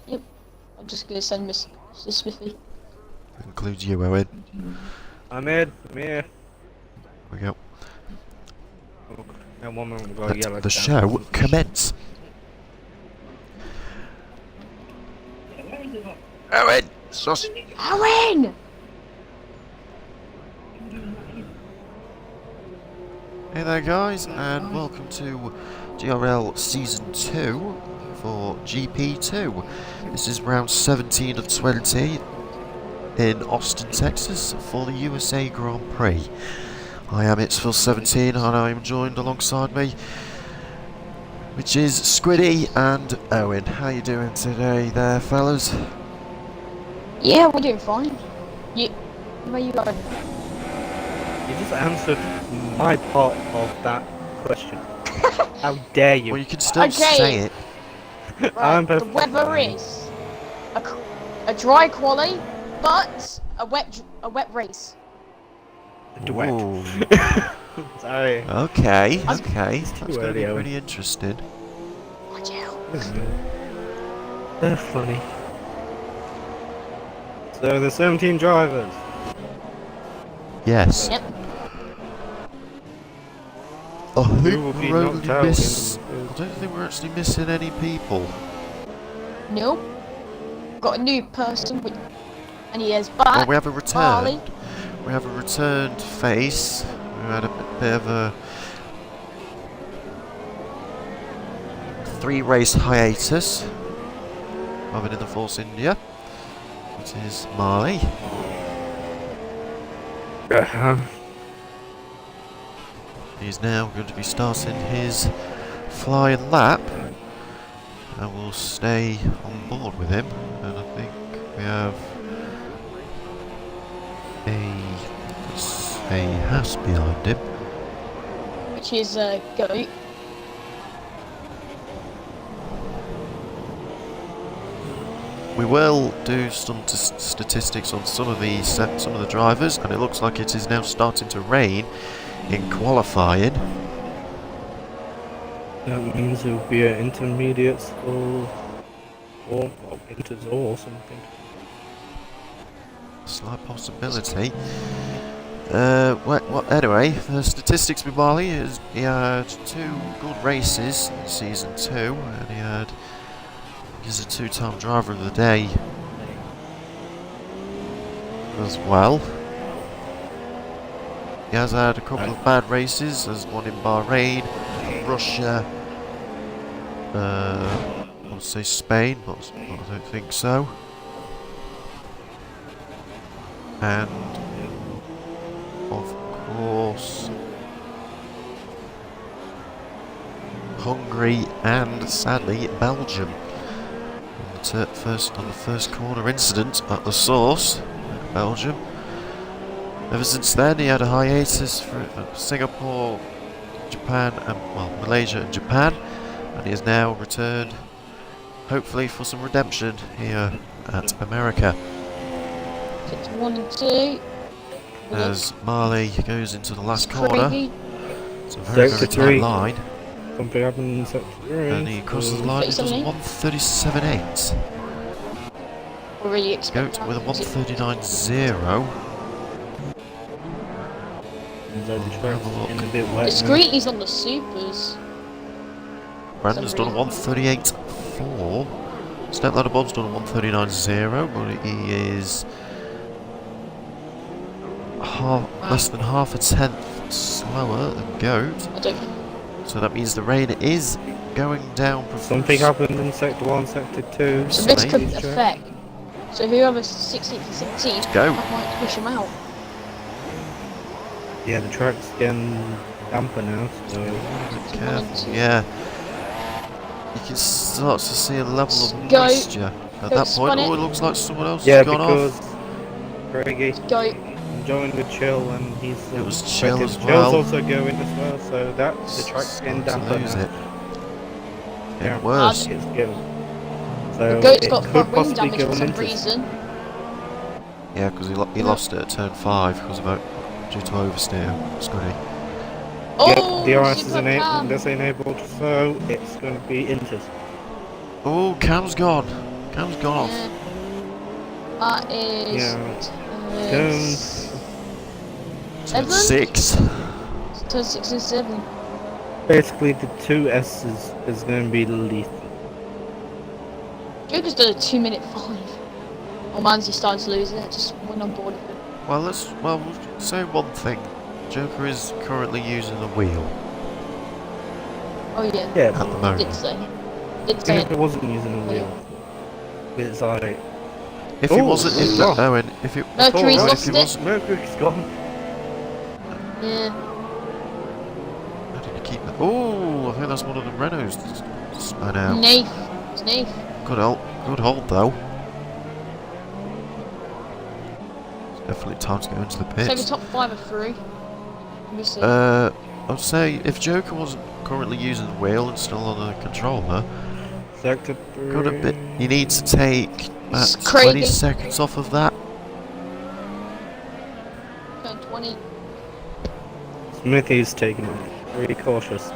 Yep. I'm just gonna send Mr. Smithy. Includes you, Owen. I'm in. I'm here. Here we go. And one moment ago, Let yellow the down. show commence. Owen! Sus! Owen! Hey there guys, and welcome to GRL Season 2 for GP2. This is round 17 of 20 in Austin, Texas for the USA Grand Prix. I am Itsville17 and I'm joined alongside me, which is Squiddy and Owen. How you doing today there, fellas? Yeah, we're doing fine. You, where you going? You just answered my part of that question. How dare you? Well, you can still Okay. say it. I'm Right, the perfectly weather fine. is a dry quali, but a wet race. Duet. Ooh. Sorry. Okay, I'm- okay. It's too That's going to early, be Owen. pretty interesting. Watch out. They're funny. So there's 17 drivers. Yes. Yep. I Who think will be we're knocked only out in miss. the- I don't think we're actually missing any people. Nope. Got a new person, and he is Well, back. we have a return. Barley. We have a returned face. We had a bit of a 3-race hiatus. Driving in the Force India. It is Marley. He's now going to be starting his flying lap, and we'll stay on board with him. And I think we have a house behind him. Which is goat. We will do some statistics on some of the drivers, and it looks like it is now starting to rain in qualifying. That means it will be an intermediate score or inters or something. Slight possibility. Anyway, the statistics with Marley is he had 2 good races in season 2, and he's a 2-time driver of the day as well. He has had a couple of bad races. There's one in Bahrain, Russia, I would say Spain, but I don't think so. And of course Hungary and sadly Belgium on the first corner incident at the source, Belgium. Ever since then he had a hiatus for Singapore, Japan and Malaysia and Japan, and he has now returned hopefully for some redemption here at America. It's 1 and 2. As Marley goes into the last corner. Crazy. It's a very, very Sector tight 3. line. Something happened in sector 3. And he crosses the line and does 1:37.8. We're really expecting Goat with a 1:39.0. Have a look. In a bit wet. Discreetly's on the supers. Brandon's done a 1:38.4. Stepladder Bob's done a 1:39.0, but he is less than half a tenth slower than Goat. I don't. So that means the rain is going down. Something happened in sector 1, sector 2. So this could Maybe. affect. So whoever's 16th and 17th, Go. I might push him out. Yeah, the track's getting damper now, so... Careful, yeah. You can start to see a level of Go. moisture at that Spun point. it. Oh, it looks like someone else Yeah, has gone because off. Craigie Go. joined the chill and he's... It was chill as Chill's well. also going as well, so the track's getting Start to damper lose now. it. Yeah. Getting worse. It's getting... So The goat's it got could front wing possibly damage go for some into- reason. Yeah, because he lost it at turn 5 because due to oversteer. Scotty. Oh, The RS is super cam. disabled, so it's going to be inters. Oh, Cam's gone. Cam's gone off. Yeah. That is... Yeah. Turn 6. Turn 6 and 7. Basically, the 2S's is going to be lethal. Joker's done a 2-minute 5. Oh man's he starting to lose it, just went on board with it. Well, we'll say one thing. Joker is currently using a wheel Oh yeah, Yeah, at the but moment. did say. Did say if it wasn't using a wheel, it's like... If he Oh, wasn't in it's that, lost. Owen, if it... Mercury's alright, lost if it. he was, Mercury's gone. Yeah. how did he keep that? Oh, I think that's one of the Renaults that spun out. Nath. It's Nath. Good hold though. It's definitely time to go into the So the pits. top 5 are through. Let me see. I'd say if Joker wasn't currently using the wheel and still on the controller, Sector 3. could have been. You need to take It's 20 crazy. seconds off of that. Turn 20. Smithy's taking it very cautious.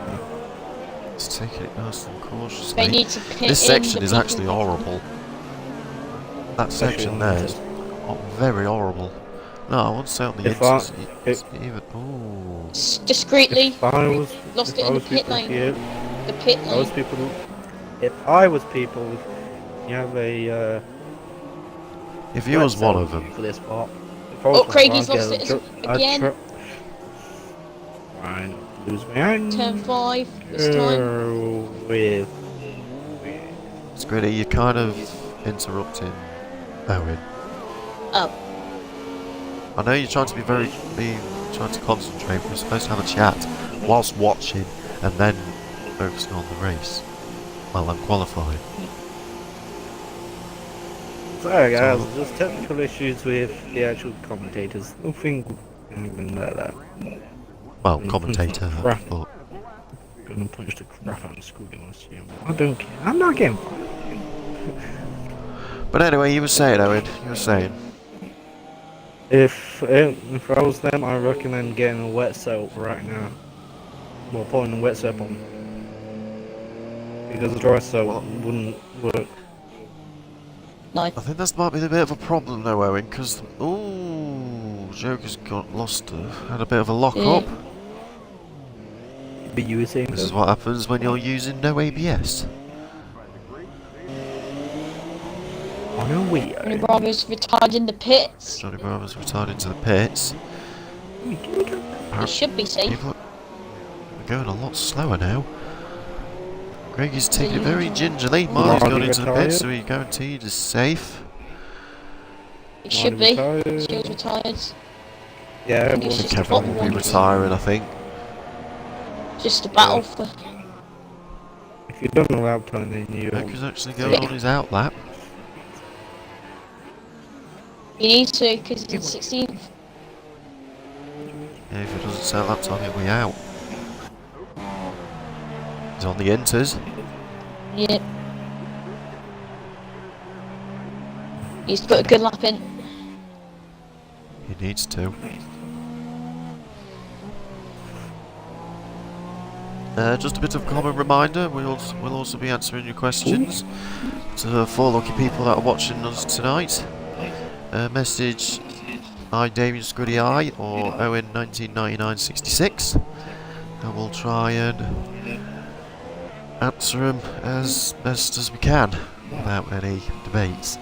Let's take it nice and cautiously. They need to pit This in section the is people actually who- horrible. That Especially section on there the is very horrible. No, I won't say on the If inters. I- It's even. Ooh. Discreetly. If I was, Lost if it I in the was pit people lane. here, The pit I was lane. people. If I was people, you have a. If you was one cell of them, for this part. If I was Oh, one, Craigie's I'd lost get it a again. Right, lose my hand. Turn 5 this time. With. it's Gritty, you're kind of interrupting Owen. Oh. I know you're trying to be trying to concentrate, but you're supposed to have a chat whilst watching and then focusing on the race while I'm qualifying. Sorry guys, So- just technical issues with the actual commentators. Nothing even like that. Well, commentator, Crap. but Gonna punch the crap out of school last year. I don't care. I'm not getting fired. but anyway, you were saying, Owen. You were saying. If I was them, I recommend getting a wet soap right now. Well, putting a wet soap on. Because a dry soap wouldn't work. Nice. I think that might be a bit of a problem though, Owen, because Joker's had a bit of a lock Yeah. up. Be using This is what happens when you're using no ABS. on a wheel. Johnny Bravo's retired in the pits. Johnny Bravo's retired into the pits. It should be safe. People are going a lot slower now. Greg is taking it very gingerly. Marley's Marley gone into the retired. pits, so he guaranteed is safe. It should be. Retired. Skills retired. Yeah, It's well, just Kevin top will be one. retiring, I think. Just a battle for. if you don't know lap time, then you. Joker's actually going on his out lap. You need to, because it's 16th. Yeah, if he doesn't set lap time, he'll be out. He's on the inters. Yep. He's put a good lap in. He needs to. Just a bit of common reminder, we'll also be answering your questions to the 4 lucky people that are watching us tonight. Message I Damien Scuddy I or Owen 199966 and we'll try and answer them as best as we can without any debates.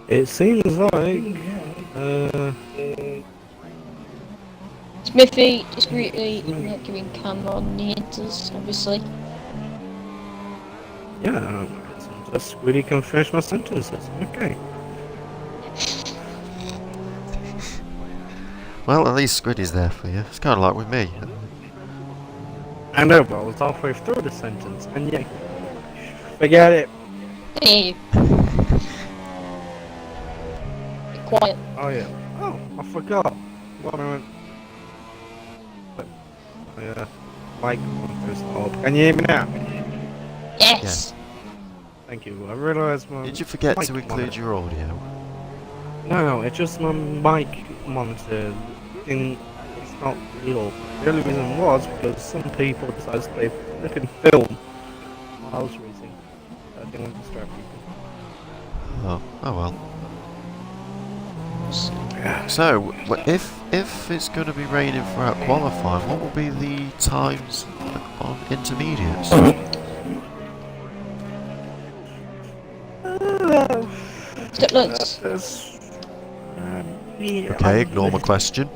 It seems like. Smithy discreetly not giving camera on the inters, obviously. Yeah, just really can finish my sentences. Okay. Well, at least Squiddy's there for you. It's kind of like with me. I know, but I was halfway through the sentence, and yeah. Forget it. Hey. Be quiet. Oh yeah. Oh, I forgot. What I went. Oh yeah. Mike goes up. Can you hear me now? Yes. Thank you. I realised my. Did you forget mic to include monitor. your audio? No, it's just my mic monitor. It's not real. The only reason was because some people decided to play freaking film while I was racing. I didn't want to distract people. Oh well. So, if it's going to be raining throughout qualifying, what will be the times on intermediates? Okay, ignore my question.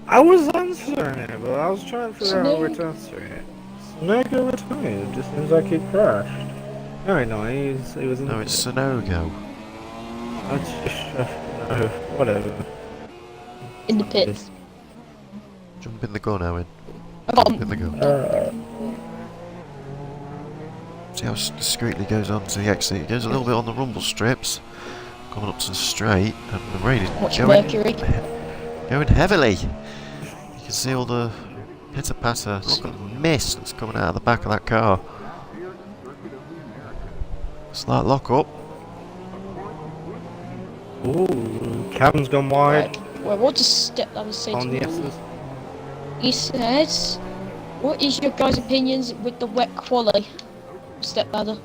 I was answering it, but I was trying to figure out where to answer it. Snake over time. It just seems like it crashed. No, no, it was in No, the it's pit. Sonogo. Whatever. In the pits. Jump in the gun, Owen. I got Jump in the gun. See how discreetly goes on to the exit. It goes a little bit on the rumble strips, coming up to the straight, and the rain is going heavily. You can see all the pitter patter, look at the mist that's coming out of the back of that car. Slight lock up. Ooh, cabin's gone wide. Well, what does Step Ladder say On to the me? S's. He says, "What is your guys' opinions with the wet quali, Step Ladder?"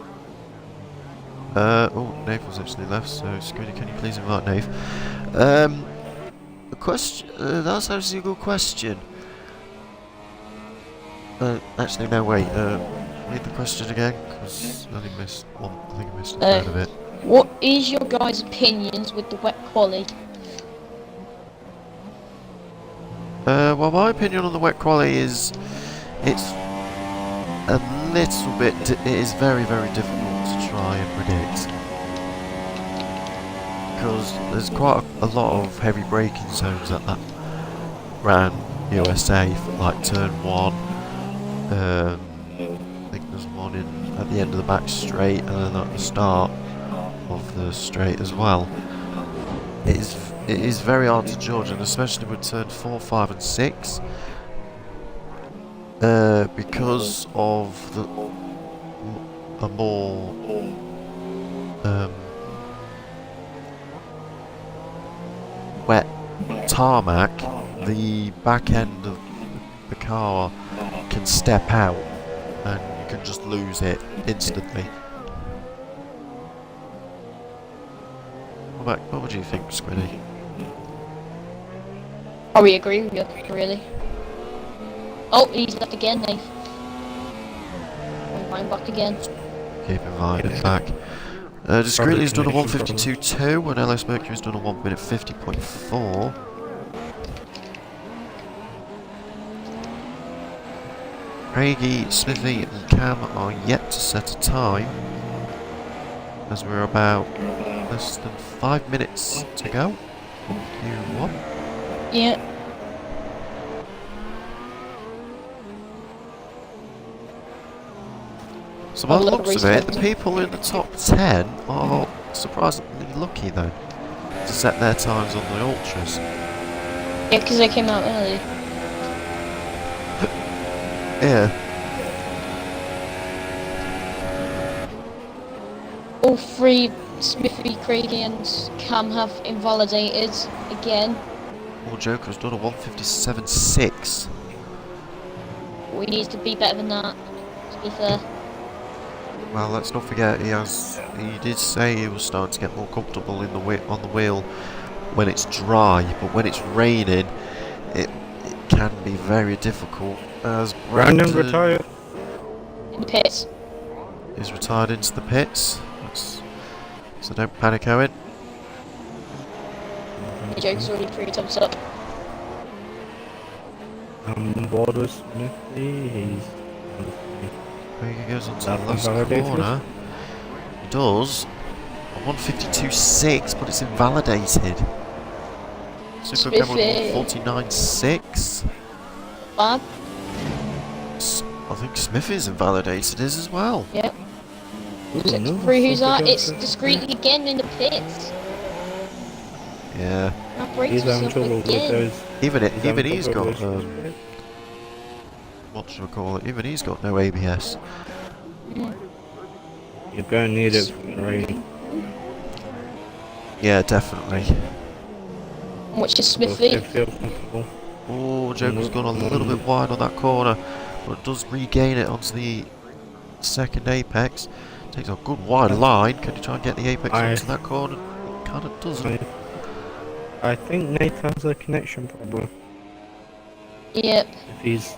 Oh, Nave was actually left, so Scooty, can you please invite Nave? The question, that's actually a good question. Actually, no, wait, read the question again, because I think I missed one, I think I missed a third of it. What is your guys' opinions with the wet quali? Well, my opinion on the wet quali is, it's a little bit, it is very, very difficult to try and predict. Because there's quite a lot of heavy braking zones at that round USA, like turn 1. I think there's one at the end of the back straight and then at the start of the straight as well. It is very hard to judge, and especially with turn 4, 5 and 6 because of a more wet tarmac. The back end of the car can step out and you can just lose it instantly. What would you think, Squiddy? Oh, we agree with you, really. Oh, he's left again, Nate. I'm back again. Keep in mind, it's back. Discreetly's done a 152.2 and LS Mercury's done a 1 minute 50.4. Craigie, Smithy and Cam are yet to set a time, as we're about less than 5 minutes to go. Q1. Yeah. So by the looks of it, the people in the top 10 are surprisingly lucky though, to set their times on the Ultras. Yeah, because they came out early. Yeah. All three, Smithy, Craigie and Cam, have invalidated again. All Joker's done a 157.6. We need to be better than that, to be fair. Well, let's not forget he did say he was starting to get more comfortable in on the wheel when it's dry, but when it's raining, it can be very difficult. As Brandon retired in the pits. Is retired into the pits. So don't panic, Owen. The joke's already 3 times up. board with Smithy. He goes on to the last corner. He does. A 152.6, but it's invalidated. Super Cam with 149.6. Bad. I think Smithy's invalidated his as well. Yep. No, Who's that? It's Discreetly again in the pits. Yeah. That breaks he's having himself trouble with again. those. Even he's got what should I call it? Even he's got no ABS. You're going to need it for the rain. Yeah, definitely. Which is Smithy. Feel comfortable. Oh, Joker's gone a little bit wide on that corner. but does regain it onto the second apex. Takes a good wide line. Can you try and get the apex onto that corner? It kind of doesn't. I think Nate has a connection problem. Yep. If he's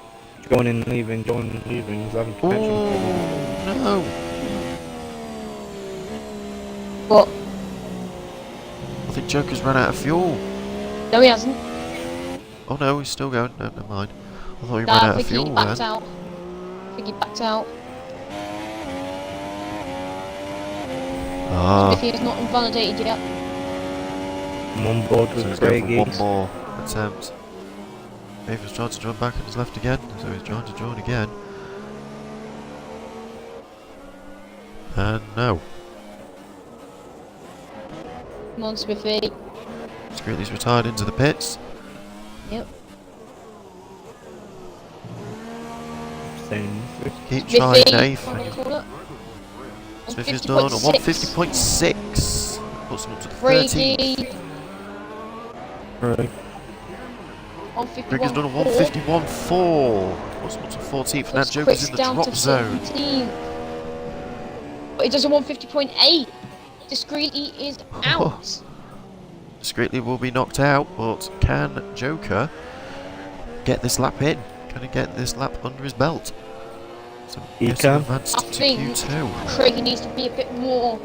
joining, leaving, he's having a connection problem. No! What? I think Joker's run out of fuel. No, he hasn't. Oh no, he's still going. No, never mind. I thought he Nah, ran I out of think he fuel backed then. out. I think he backed out. Ah. If he's not invalidated yet. I'm on board So with he's going for Greg. one more attempt. David's trying to join back and he's left again, so he's trying to join again. And no. Come on, Smithy. Screely's retired into the pits. Yep. Keep trying, Dave. On the corner. Smithy's done a 150.6. Puts him up to the 13th. Right. Grigger's done a 151.4. Puts him up to 14th. Now Joker's in the drop zone. 17. But he does a 150.8. Discreetly is out. Discreetly will be knocked out, but can Joker get this lap in? Can he get this lap under his belt? So He yes, can. advanced I to think Q2. Craig needs to be a bit more.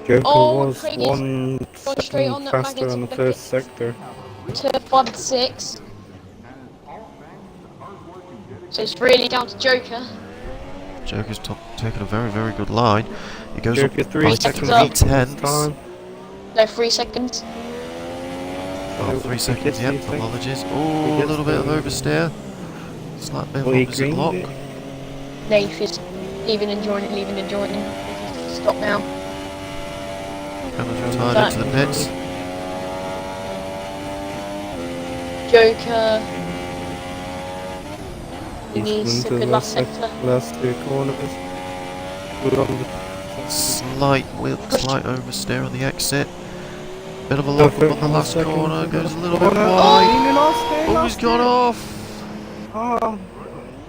Joker was Craig is one going straight on second that faster on the magnetic first sector. to 5 and 6. So it's really down to Joker. Joker's taken a very, very good line. He goes Joker up 3 by seconds 3 up this tenths. time. No, 3 seconds. Oh, 3 seconds, yep, apologies. He Oh, a gets little bit of the- oversteer. Slight bit of Well, he opposite greened lock. it. Nath is leaving and joining, leaving and joining. Stop now. Cameron's retired into the pits. Joker. He He's needs a into good the last sector. last 2 corners. Good on the Slight oversteer on the exit. Bit of a lock up on the last corner. Goes a little bit wide. Oh, he's gone off. Oh,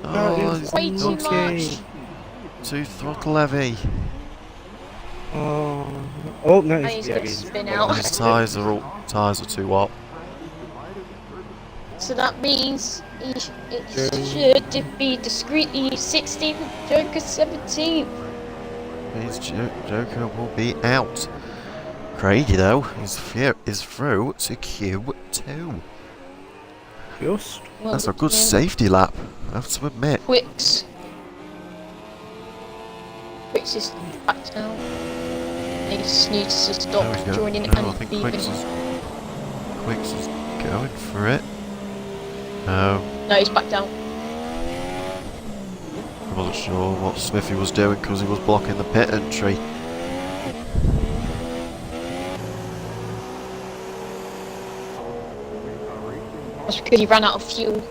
Oh, is he's way too okay. much. Too throttle heavy. no, And he's he's gonna spin out. And his tyres are too hot. So that means it should be discreetly 16th, Joker 17th. Means Joker will be out. Craigie though is through to Q2. Just Well, That's a good yeah. safety lap, I have to admit. Quicks is back down. He just needs to There stop we go. joining No, I and think leaving. Quicks is going for it. No, No, he's back down. I wasn't sure what Smithy was doing because he was blocking the pit entry. That's because he ran out of fuel.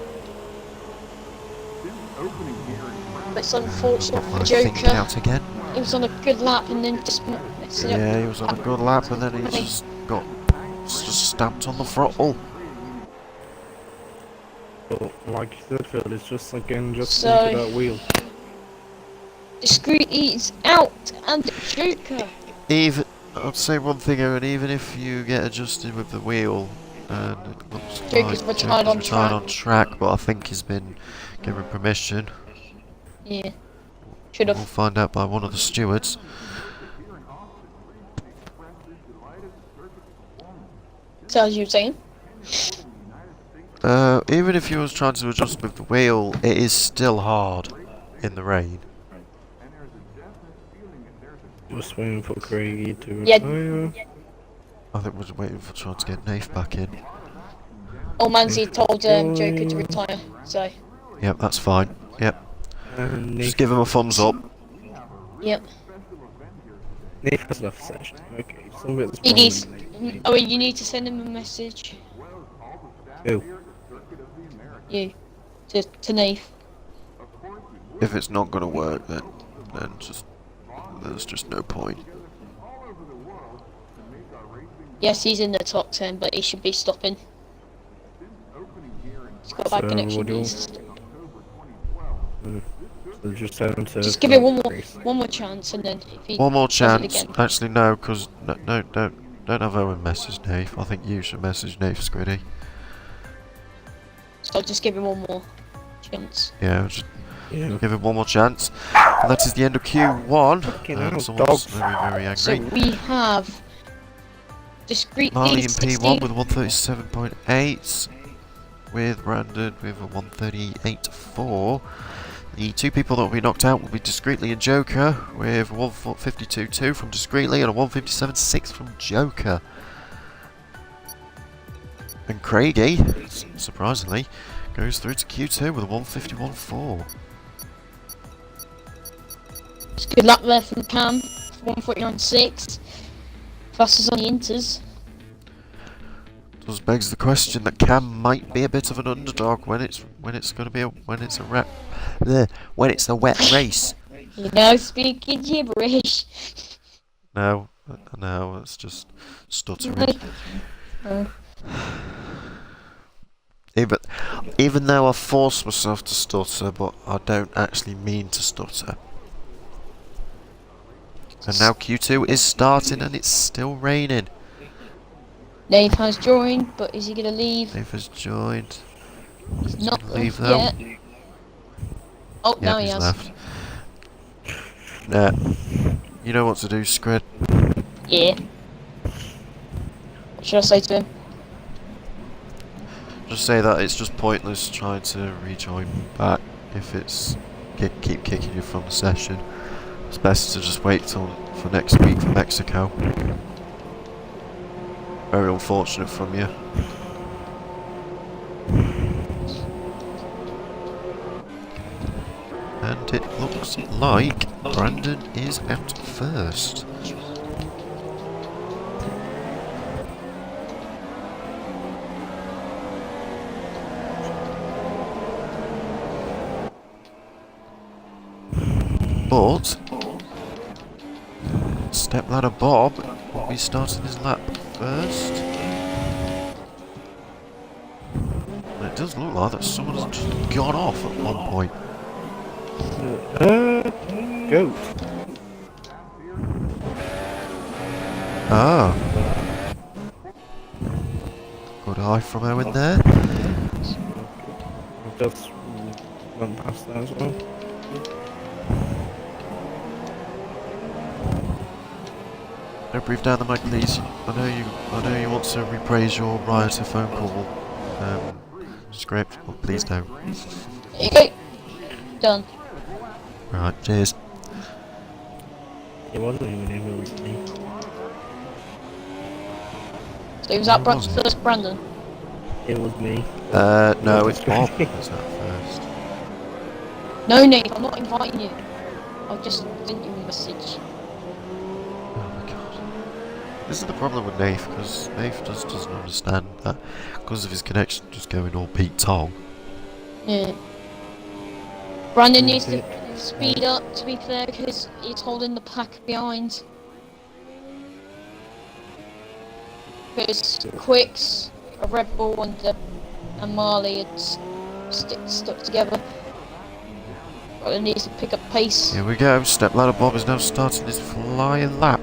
But it's unfortunate for I think Joker. out again. He was on a good lap and then just messed it up. Yeah, he was on a good lap and then he just got stamped on the throttle. like you said, Phil, it's just again just So- into that wheel. Discreetly is out and Joker. I'd say one thing, Owen, even if you get adjusted with the wheel, and it looks Joker's like retired on track. on track, but I think he's been given permission. Yeah. Should We'll have. find out by one of the stewards. So as you were saying. Even if you was trying to adjust with the wheel, it is still hard in the rain. Just waiting for Craigie to Yeah. retire. I think we're waiting for trying to get Nath back in. Old Manzi told Joker to retire, so. Yep, that's fine. Yep. And Just give him a thumbs up. Yep. Nate has left session. Okay, some bits He needs. wrong. Oh, you need to send him a message. Who? You. To Nath. If it's not going to work, then there's just no point. Yes, he's in the top 10, but he should be stopping. He's got a bad So connection. what do you- He's We'll just tell him to Just give it stop. one more chance, and then if he One more does it chance. again, Actually, no, because no, don't have Owen message Nave. I think you should message Nave, Squiddy. so just give him one more chance. Yeah, just Yeah. give him one more chance. And that is the end of Q1. Fucking hell, Someone's dogs. very So angry. we have discreetly Marley in 16. P1 with a 137.8. With Brandon with a 138.4. The two people that will be knocked out will be Discreetly and Joker with 152.2 from Discreetly and a 157.6 from Joker. And Craigie, surprisingly, goes through to Q2 with a 151.4. Good luck there from Cam, 149.6. Fastest on the inters. Does begs the question that Cam might be a bit of an underdog when it's going to be when it's a wet race. You know, speaking gibberish. No, it's just stuttering. Even though I force myself to stutter, but I don't actually mean to stutter. And now Q2 is starting and it's still raining. Nave has joined, but is he going to leave? Dave has joined. He's not leave left though. yet. Oh, now he he's has. left. Nah. You know what to do, Scred. Yeah. What should I say to him? Just say that it's just pointless trying to rejoin back if it's keep kicking you from the session. It's best to just wait till for next week for Mexico. Very unfortunate from you. And it looks like Brandon is out first. But Stepladder Bob will be starting his lap first. And it does look like that someone has just gone off at one point. Goat. Ah. Good eye from Owen there. Just went past that as well. Don't breathe down the mic, please. I know you want to reprise your rioter phone call script, but please don't. There you go. Done. Right, cheers. It wasn't even him, it was me. So he was at was it? first, Brandon. It was me. No, it's Bob that's at first. No, Nate, I'm not inviting you. I'll just send you a message. Oh my god. This is the problem with Nath, because Nath just doesn't understand that because of his connection just going all Pete Tong. Yeah. Brandon needs to speed up, to be fair, because he's holding the pack behind. Because Quicks, a Red Bull, and Marley had stuck together. Brandon needs to pick up pace. Here we go, Stepladder Bob is now starting his flying lap.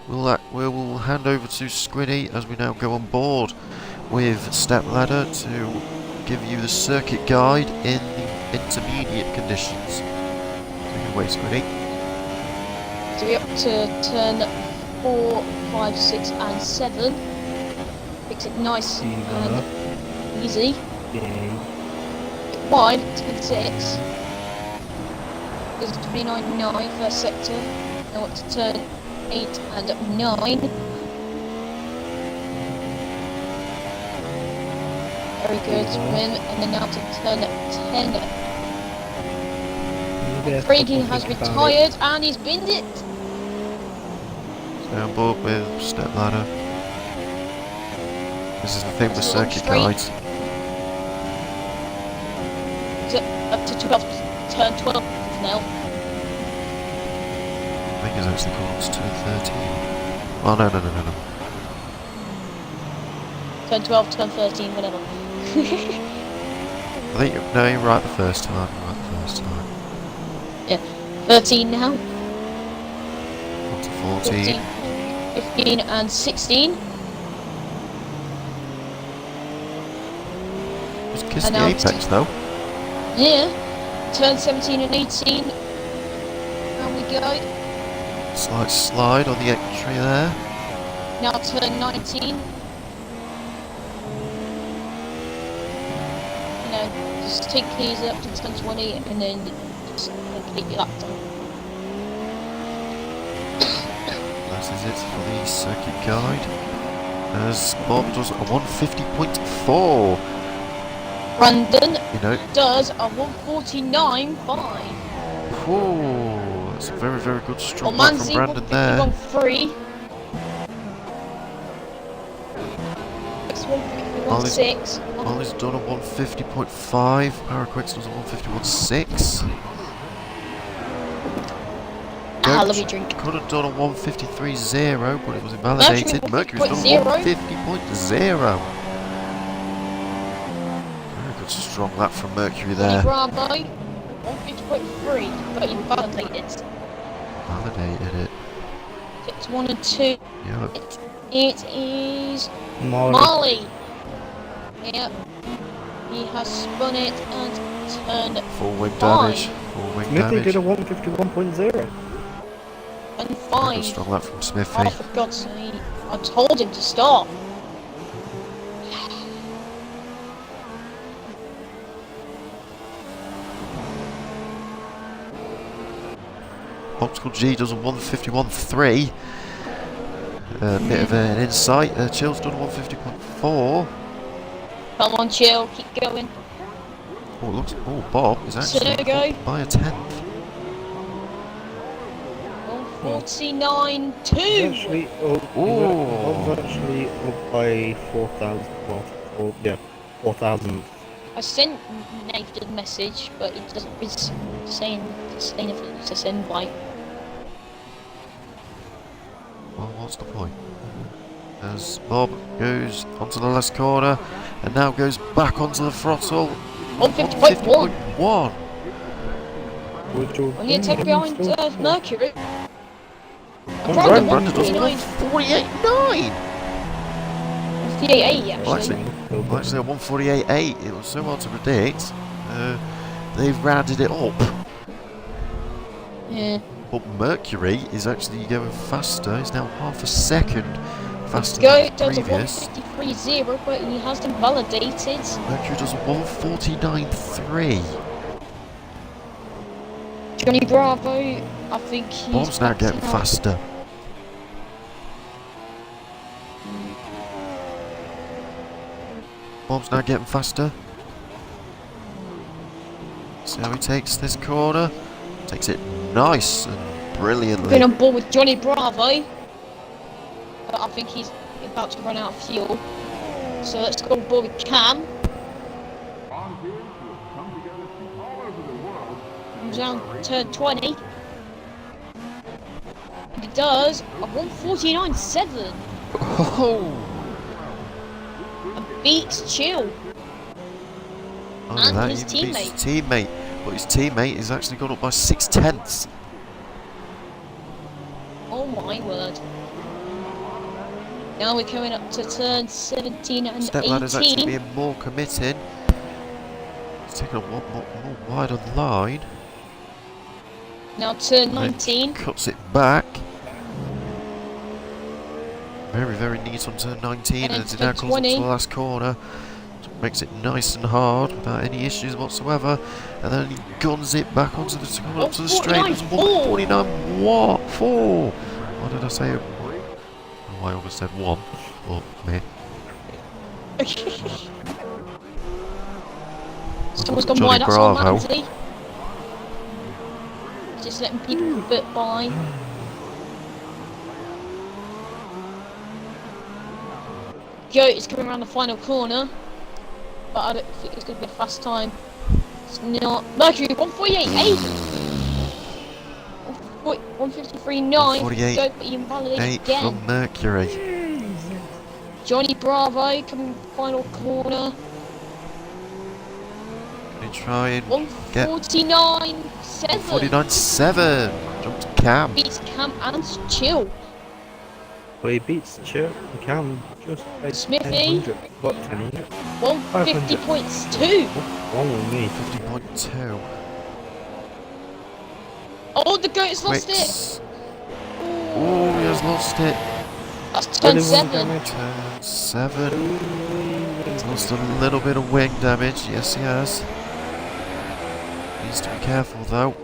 We'll hand over to Squiddy as we now go on board with Stepladder to give you the circuit guide in the intermediate conditions. Take it away, Squiddy. So we're up to turn 4, 5, 6 and 7. Makes it nice and easy. Wide, turn 6. Goes to 29.9 first sector. Now up to turn 8 and 9. Very good from him. And then now to turn 10. Craigie has retired and he's binned it. Stay on board with Stepladder. This is the thing with circuit Straight. guides. Up to 12, turn 12 now. I think it's actually called to 13. Oh no. Turn 12, turn 13, whatever. I think no, you're right the first time. Yeah, 13 now. On to 14. 15 and 16. Just kissing the now apex though. Yeah. Turn 17 and 18. There we go. Slight slide on the entry there. Now turn 19. Just take these up to turn 20 and then just complete your lap time. That is it for the circuit guide. As Bob does a 150.4. Brandon does a 149.5. Ooh, that's a very, very good strong lap from Brandon there. 151.3. It's 151.6. Ollie's done a 150.5. Paraquix does a 151.6. Let me drink. Could have done a 153.0, but it was invalidated. Mercury's done a 150.0. Very good strong lap from Mercury there. Bravo, 150.3, but invalidated. Validated it. It's 1 and 2. Yep. It is Molly. Yep. He has spun it and turned Full wing damage. Full wing Smithy damage. did a 151.0. and Very 5. good strong lap from Smithy. Oh, for God's sake. I told him to stop. Optical G does a 151.3. Bit of an insight. Chill's done a 150.4. Come on, chill. Keep going. Oh, looks. Oh, Bob is actually there we go. up by a 10th. 149.2. Actually, Bob's actually up by 4,000. Well, yeah, 4,000. I sent Nathan a message, but it doesn't. It's saying anything to send by. Well, what's the point? As Bob goes onto the last corner and now goes back onto the throttle. 150.1. 150.1. On the attack behind Mercury. Brandon does 148.9. 148.8 Well, actually. actually, a 148.8. It was so hard to predict. They've rounded it up. Yeah. But Mercury is actually going faster. He's now half a second faster Go than does a previous. 153.0, but he has them validated. Mercury does a 149.3. Johnny Bravo, I think he's. Bob's now getting faster. Bob's now getting faster. See how he takes this corner. Takes it nice and brilliantly. Been on board with Johnny Bravo, but I think he's about to run out of fuel. So let's go on board with Cam. Comes down turn 20. And he does a 149.7. Oh! And beats Chill. And his He beats his teammate. But his teammate has actually gone up by 0.6. Oh my word. Now we're coming up to turn 17 and Step 18. ladder's actually being more committed. He's taking a more wider line. Now turn And 19. cuts it back. Very, very neat on turn 19. And And then it now turn comes up to 20. the last corner. Makes it nice and hard without any issues whatsoever. And then he guns it back onto the straight. It's 149 what? 4. What did I say? Oh, I almost said 1. Oh, meh. Someone's gone Johnny wide, that's Bravo. all Mandy. Just letting people bit by. Goat is coming around the final corner, but I don't think it's going to be a fast time. It's not. Mercury 148.8. 153.9. 148.8 Goat, but he invalidated again. from Mercury. Johnny Bravo coming final corner. Let me try and get 149.6. 49.7. Jumped Cam. Beats Cam and Chill. Well, he beats Chip and Cam just by Smithy. 1000. What, 1000? 150.2. What's wrong with me? 50.2. Oh, the goat's lost it. Quicks. Oh, he has lost it. That's turn 7. Turn 7. He's lost a little bit of wing damage. Yes, he has. Needs to be careful though.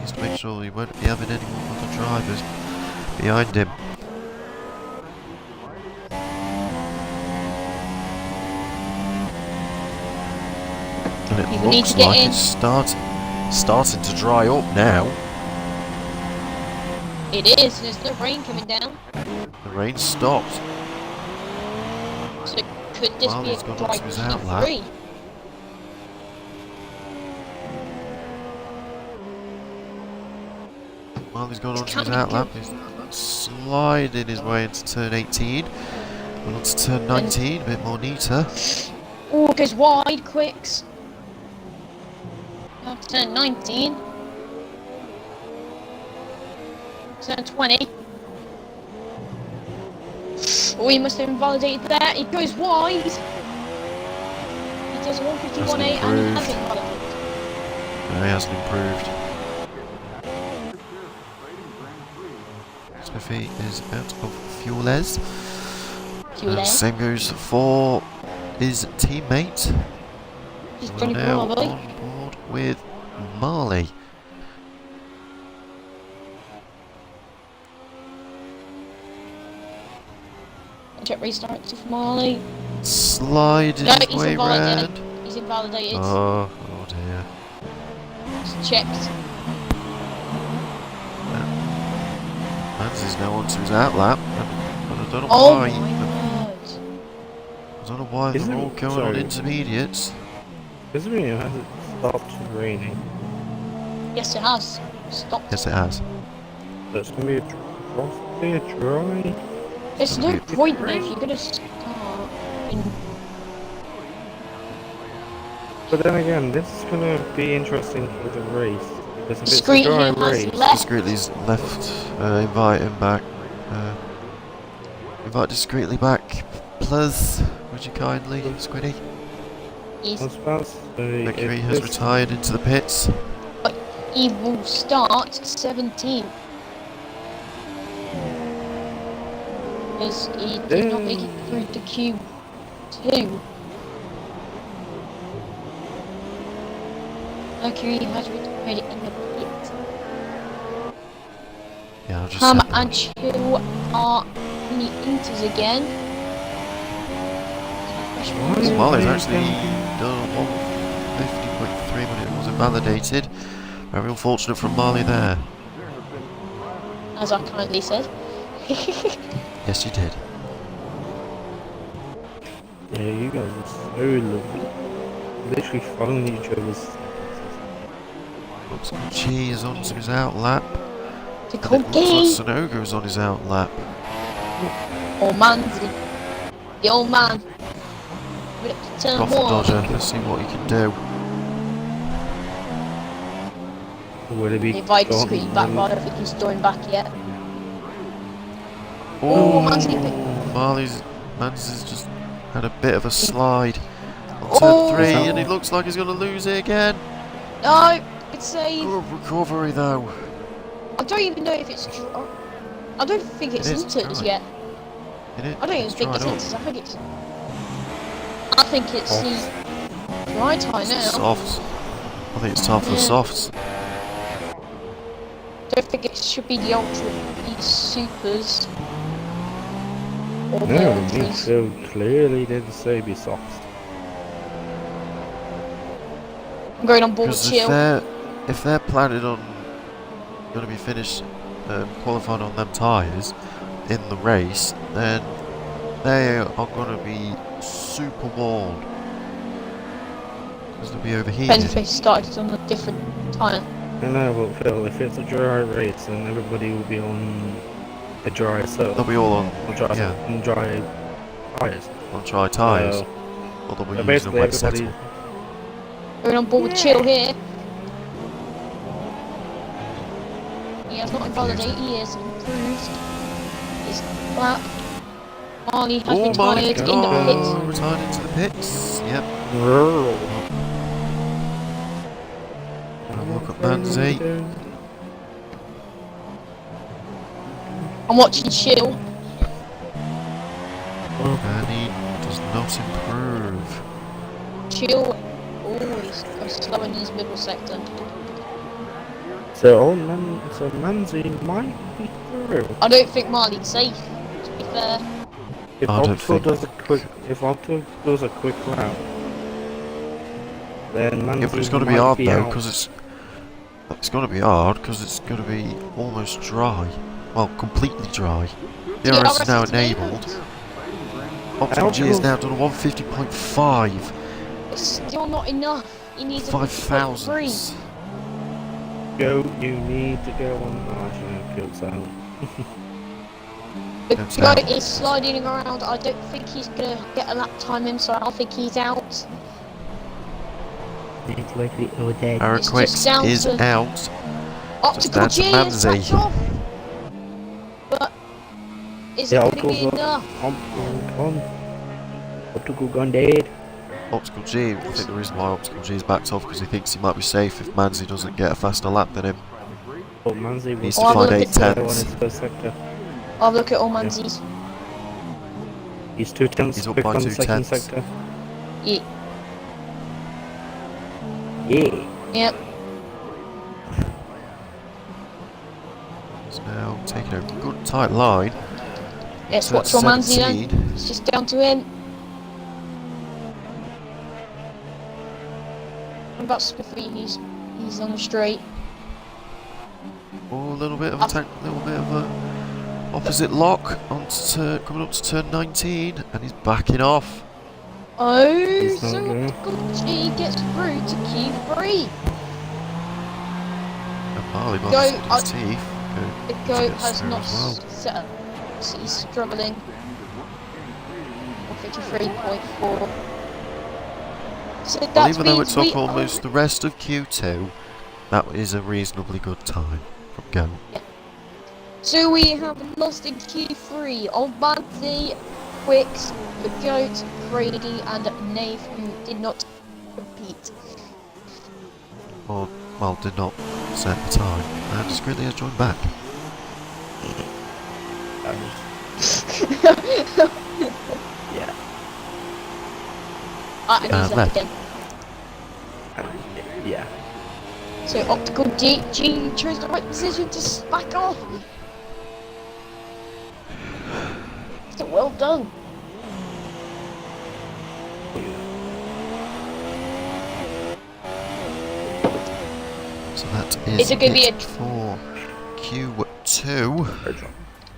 Needs to make sure he won't be having any more other drivers behind him. And it People need looks to get like in. it's starting to dry up now. It is. There's no rain coming down. The rain stopped. So could this Well, be he's a gone dry onto his outlap. Q3? Well, he's gone It onto can't his be outlap. good. He's sliding his way into turn 18. Went on to turn 19, a bit more neater. Oh, it goes wide, quicks. Now turn 19. Turn 20. Oh, he must have invalidated that. It goes wide. He does 151.8 and he has invalidated. No, he hasn't improved. Smithy is out of fuel-les. Same goes for his teammate. He's We're Johnny now Bravo. on board with Marley. Jet restarts with Marley. Sliding No, his he's way invalidated. round. He's invalidated. Oh dear. It's checked. Mans is now onto his outlap. And I don't know Oh why. my word. I don't know why Isn't they're it- all going on sorry. intermediates. Doesn't mean it hasn't stopped raining. Yes, it has. Stopped. Yes, it has. So it's gonna be a dry. There's gonna no be- point if you're gonna start in. But then again, this is gonna be interesting for the race. Because if it's a Discreet dry here has race, left. Discreetly's left. Invite him back. Invite discreetly back. Plus, would you kindly, Squiddy? I He's, was about to say, Mercury if has this- retired into the pits. he will start 17th. Because he did not make it through to Q2. Mercury has retired in the pit. Yeah, I'll just Ham set that. and Chill are in the inters again. Marley's actually done 150.3 when it was invalidated. Very unfortunate from Marley there. As I kindly said. Yes, you did. Yeah, you guys are so lovely. Literally following each other's. Looks like Chi is onto his outlap. The And it looks cookie! like Sonogo's on his outlap. Old man. The old man. We're up to turn Profit 1. Dodger, let's see what he can do. Would it be The invite gone? screen back, but I don't think he's joined back yet. Oh, Man's leaving. Mans has just had a bit of a slide on Oh. turn 3 and he looks like he's going to lose it again. No! Good save! Good recovery though. I don't even know if it's dry. I don't think it's It is inters dry. yet. I don't even think it's dried up. inters. I think it's the dry time It's now. softs. I think it's time for the Yeah. softs. Don't think it should be the ultra the supers. Or the No, me ultras. so clearly didn't say be soft. I'm going on board with Because Chill. if they're planning on going to be finished qualifying on them tyres in the race, then they are going to be super warm. Because they'll be Depends if overheated. they started on a different tyre. I know, but Phil, if it's a dry race, then everybody will be on a dry They'll surf. be all on Dry tyres. dry tyres. So Or they'll be using a basically wet everybody, settle. Going on board with Chill here. He has not invalidated, he has improved his lap. Marley has Oh, Marley, retired in the pit. retired into the pits. Yep. Grl. Have a look at Manzi. I'm watching Chill. And he does not improve. Chill always goes slow in his middle sector. So Manzi might be through. I don't think Marley's safe, to be fair. If I don't Optical think- does a quick lap, then Manzi Yeah, but it's got to be might hard though, out. because it's got to be hard because it's going to be almost dry. Well, completely dry. The DRS is now enabled. Optical G is now done a 150.5. It's still not enough. He needs a 5,000. 50.3. Go, you need to go on margin kills out. The That's guy out. is sliding around. I don't think he's gonna get a lap time in, so I think he's out. It's likely all dead. Aaron It's Quicks just down is to- out. Optical down to G is Manzi. backed off, but is it gonna be enough? On. Optical gone dead. Optical G, I think the reason why Optical G is backed off because he thinks he might be safe if Manzi doesn't get a faster lap than him. Oh, Manzi Needs was to Oh, find look 8 at on tenths. his first sector. I'll look at all Manzi's. He's 2 tenths He's up quick by on the 2 second tenths. sector. Yeah. Yeah. Yep. He's now taking a good tight line. Let's So watch it's all Manzi 17. then. It's just down to him. What about Spiffy? He's on the straight. Oh, a little bit of a opposite lock onto coming up to turn 19, and he's backing off. Oh, He's not so there. Optical G gets through to Q3. And Marley Go- might be his teeth. The He goat gets has through not as well. set up, so he's struggling. 53.4. So Well, that even though it means we took almost the rest of Q2, that is a reasonably good time from Go. So we have lost in Q3 of Manzi, Quicks, the Goat, Brady, and Nave, who did not compete. Or, well, did not set the time. And Skrilley has joined back. Yeah. And he's left. left again. Yeah. So Optical G chose the right decision to back off. So well done. So that is Is it gonna be it for Q2.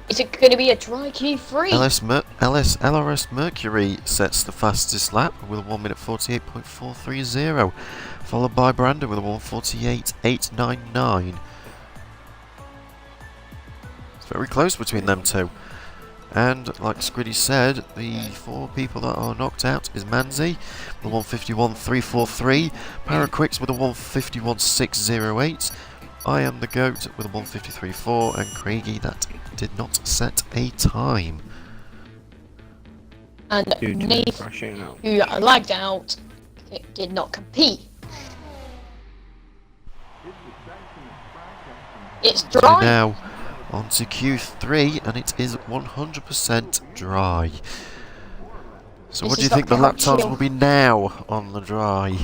Is it going to be a dry Q3? LRS Mercury sets the fastest lap with a 1 minute 48.430, followed by Brandon with a 1:48.899. It's very close between them two. And like Squiddy said, the 4 people that are knocked out is Manzi with a 1:51.343, Paraquix with a 1:51.608, I am the Goat with a 1:53.4, and Craigie that did not set a time. And Due to Nave, crashing out. who lagged out, did not compete. It's So dry. now on to Q3, and it is 100% dry. So This what do is you think the not lap times chill. will be now on the dry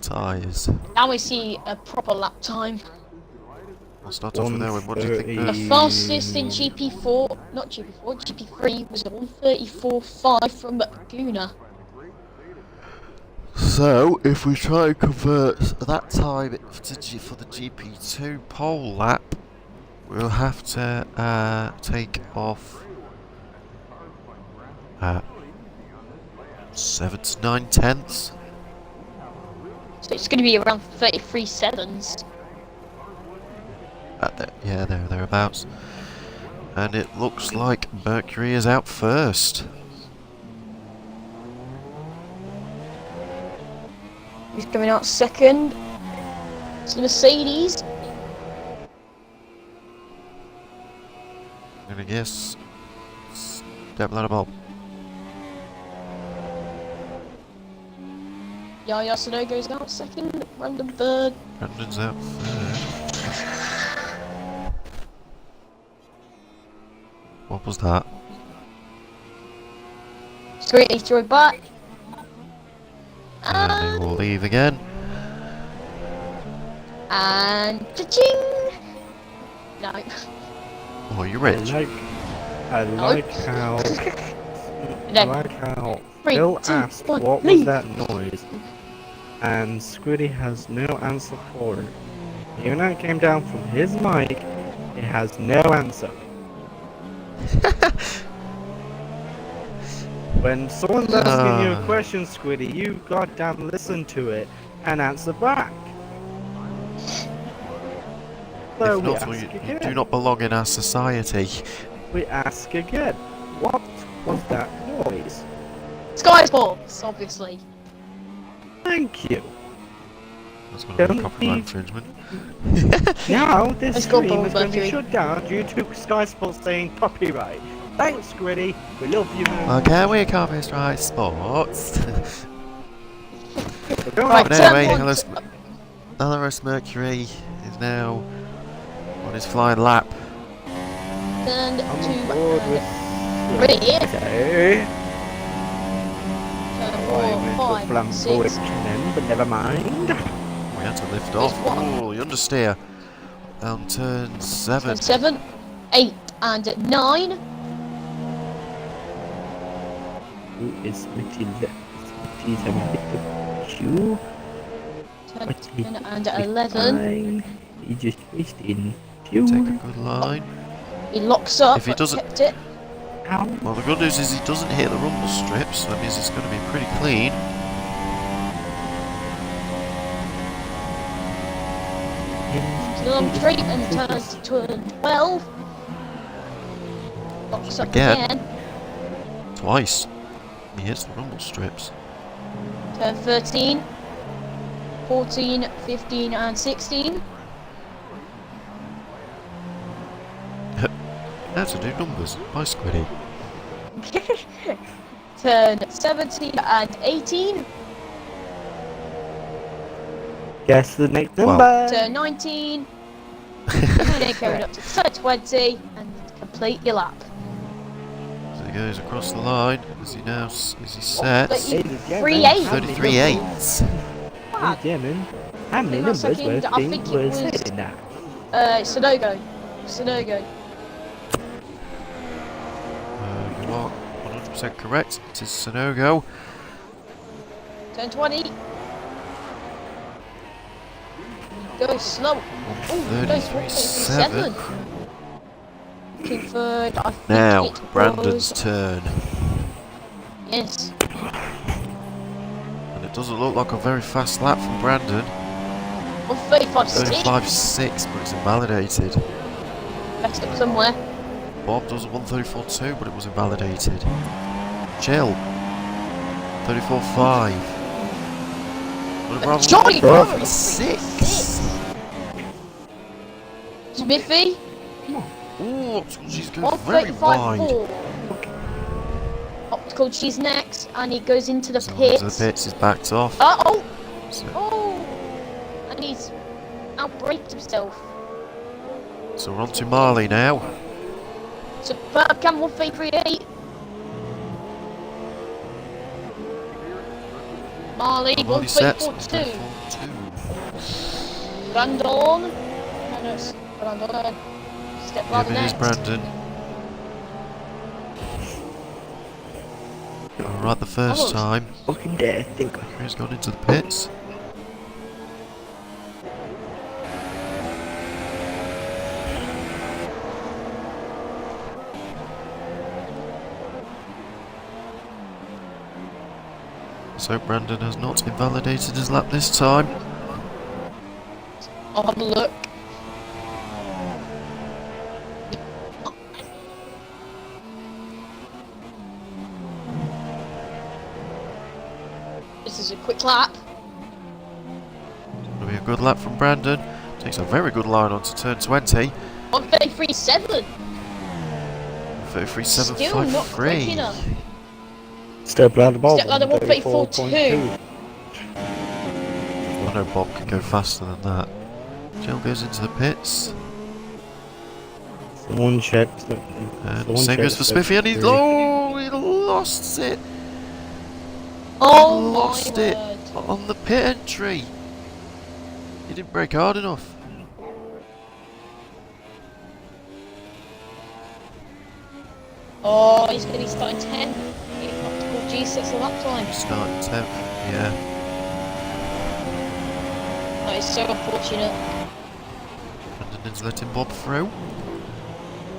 tyres? Now we see a proper lap time. I'll start off with Owen. What do you think? The 1:30. fastest in GP4, not GP4, GP3 was a 1:34.5 from Guna. So, if we try and convert that time for the GP2 pole lap, we'll have to take off 7 to 9 tenths. So it's going to be around 33 seconds. Yeah, thereabouts. And it looks like Mercury is out first. Who's coming out second? It's the Mercedes. I guess. Step ladder bolt. Yaya Sonogo's out second, Random third. Brandon's out third. What was that? Squirty throw it back. And they will leave again. And cha-ching! No. Oh, you're rich. I like how Three, Phil two, asked one, what leave. was that noise, and Squiddy has no answer for it. Even though it came down from his mic, it has no answer. When someone's asking you a question, Squiddy, you goddamn listen to it and answer back. So If we not, ask you again. do not belong in our society. We ask again. What was that noise? Sky Sports, obviously. Thank you. That's going to be Don't a copyright be- infringement. Now this Let's go, stream Bob is going to be Mercury. shut down due to Sky Sports saying copyright. Thanks, Squiddy. We love you, man. Okay, we copyright sports. But go Right, on. But turn anyway, one. LRS Mercury is now on his flying lap. Turn I'm on two. board with Ready? Okay. Turn I four, went to 5, 6. flamboyant then, but never mind. We had to lift off. one. Oh, the understeer. On turn 7. Turn 7, 8, and 9. Who is Matilda? Matilda Q. Turn 10 and 11. Fine. He just wasted Take a fuel. good line. He locks up. If he but doesn't- kept it. Ow. Well, the good news is he doesn't hit the rumble strips, so that means it's going to be pretty clean. Still on straight and turns to turn 12. Locks up Again. again. Twice. He hits the rumble strips. Turn 13, 14, 15, and 16. How to do numbers by Squiddy. Turn 17 and 18. Guess the next Well. number. Turn 19. And then carried up to turn 20 and complete your lap. So he goes across the line. Is he now? Is he set? But you- Ladies and gentlemen, 3-8. 33 eights. Ladies and gentlemen, how many Hang on a numbers second, were I things think it were was- said in that? Sonogo. Sonogo. You are 100% correct. It is Sonogo. Turn 20. Go slow. Oh, go 33.7. Looking third, I think Now, it Brandon's was... turn. Yes. And it doesn't look like a very fast lap from Brandon. 135.6. 35.6, but it's invalidated. Messed up somewhere. Bob does a 134.2, but it was invalidated. Chill. 34.5. Johnny Bravo, 6. Smithy, Ooh, Optical G's going very 135.4. wide. Optical G's next, and he goes into the So pits. into the pits, he's backed off. Uh-oh! So, Oh! And he's outbraked himself. so we're on to Marley now. Superb Cam 1338. Marley Marley sets 134.2. 134.2. Brandon. No, it's Brandon. Step Yep, ladder it is next. Brandon. Alright, the first Oh. time. Fucking dare think. He's gone into the pits. So Brandon has not invalidated his lap this time. I'll have a look. This is a quick lap. It'll be a good lap from Brandon. Takes a very good line onto turn 20. 133.7. Still not quick 33.753. enough. Step ladder Bob. Step ladder 134.2. I know Bob can go faster than that. Jill goes into the pits. Someone checked. And same goes for Spiffy, and he lost it. Oh Lost my it word. on the pit entry. He didn't brake hard enough. Oh, he's going to be starting 10. G6 at that time. Starting 10th, yeah. That is so unfortunate. Brandon is letting Bob through.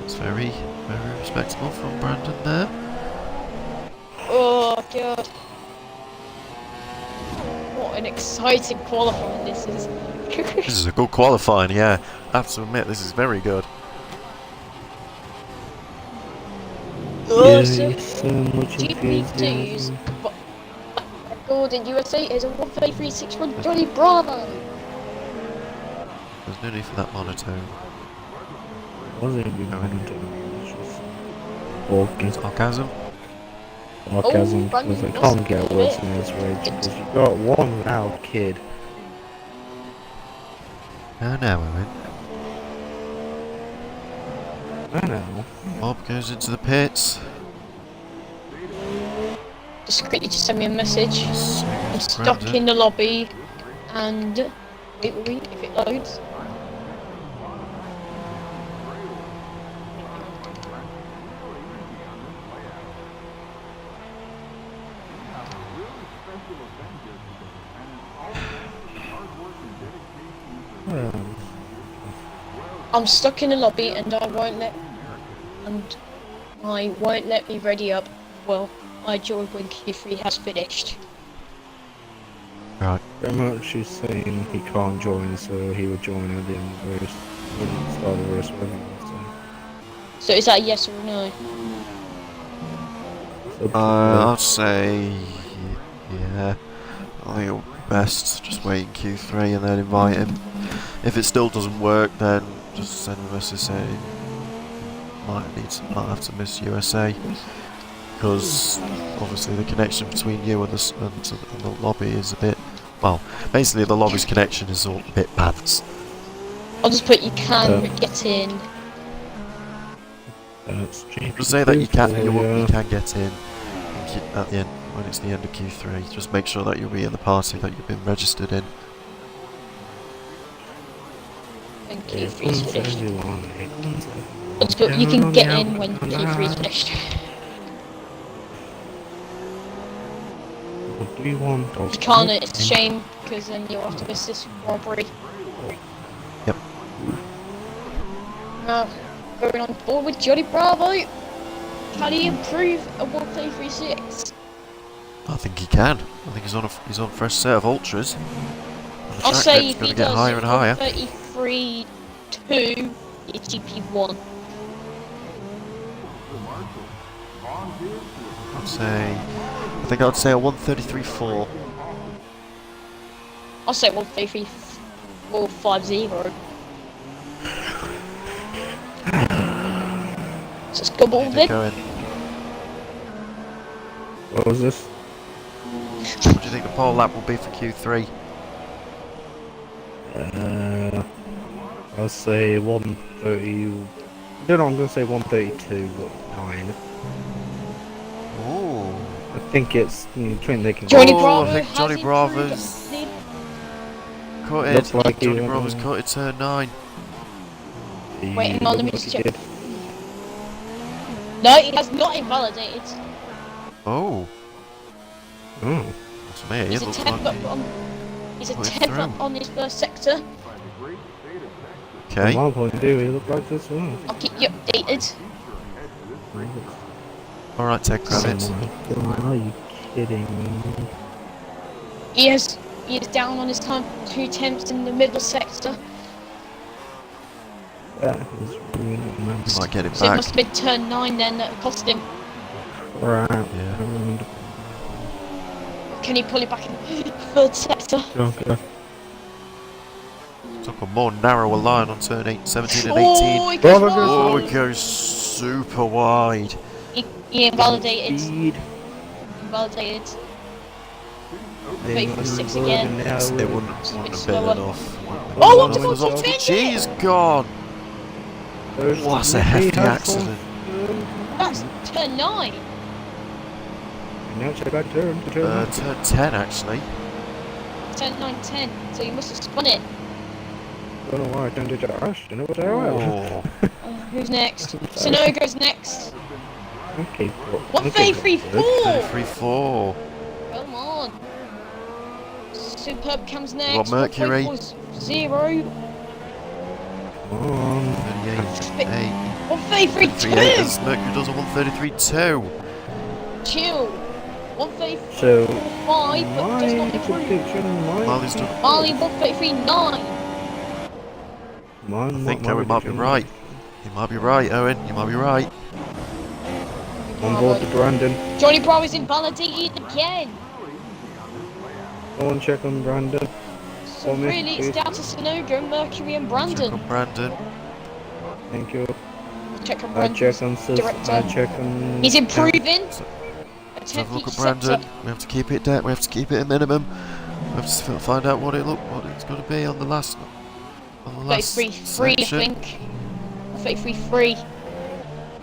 It's very, very respectable from Brandon there. Oh god. What an exciting qualifying this is. This is a good qualifying, yeah. I have to admit, this is very good. So so much GP2's record in USA is a 133.6 from Johnny Bravo. There's no need for that monotone. Wasn't even going to. Walking. Sarcasm. Sarcasm. Oh, Because I Brandon can't get lost worse it. in this race. Because you got one loud kid. Oh no, Owen. I know. Bob goes into the pits. Just quickly just send me a message. So I'm goes stuck Brandon. in the lobby and wait if it loads. I'm stuck in the lobby and I won't let me ready up. Well, my joy when Q3 has finished. Right. Pretty much he's saying he can't join, so he would join at the end of the race. He wouldn't start the race with him, So is that a yes or a no? so. I'd say, yeah. I think it'll be best just wait in Q3 and then invite him. If it still doesn't work, then just send a message saying might have to miss USA, because obviously the connection between you and the lobby is a bit, well, basically the lobby's connection is all a bit bad. I'll just put you can get in. Just say that you can get in at the end when it's the end of Q3. Just make sure that you'll be in the party that you've been registered in. When Q3 is finished. I'll just put you can get in when Q3 is finished. What do you want? You can't, it's a shame, because then you'll have to miss this robbery. Yep. Now, going on board with Johnny Bravo. Can he improve a 133.6? I think he can. I think he's on a fresh set of ultras. I'll say if going he to get does higher and higher. 133.2, it's GP1. I'd say a 133.4. I'll say 133.450. Just go ball then. What was this? What do you think the pole lap will be for Q3? I'll say 130. No, I'm gonna say 132.9. Ooh. I think it's between they can. Johnny Oh, Bravo I think has Johnny improved Bravo's the- cut Looks it. like he Johnny went Bravo's on. cut it turn 9. Wait, hang on, let me Looks just like he check. did. No, it has not invalidated. Oh. Oh. That's me. He's It a looks 10th like up on. He's a put it 10th up through. on his first sector. Okay. From my point of view, he looked like this one. I'll keep you updated. Alright, Ted Kravitz. Oh my God, are you kidding me? He is down on his time 2 tenths in the middle sector. That is really nice. Might get it So it back. must have been turn 9 then that cost him. Right. Yeah. And Can he pull it back in third sector? okay. Took a more narrower line on turn 8, 17 and 18. Oh, he Bravo goes goes Oh, wide. it goes super wide. He invalidated. Speed. Invalidated. They 346 wouldn't again. now, It would wouldn't It's a have bit been slower. enough. Oh, what what was about off? to She's gone. What a hefty accident. That's turn 9. Now check out turn. Turn 10 actually. Turn 9, 10. So you must have spun it. Don't know why I turned it to Ash. Don't know what I will. Oh, Who's next? Sonogo's next. Okay. Well, 133.4. 33.4. Come on. Superb comes next. Well, Mercury. 0. Come on. 38.8. 133.2. As Mercury does a 133.2. Chill. 134.5, So, but does not improve. prediction Marley's done. Marley 133.9. I think Owen might be right. You might be right, Owen. You might be right. On board to Brandon. Johnny Bravo is invalidated again. Go and check on Brandon. So For me, really, it's please. down to Sonogo, Mercury, and Check Brandon. on Brandon. Thank you. Check on I Brandon's check on Sis. director. I check on. He's improving. Let's have a look at Brandon. We have to keep it down. We have to keep it at minimum. We have to find out what it's going to be on the last. On the last 33.3, I section. think. 33.3.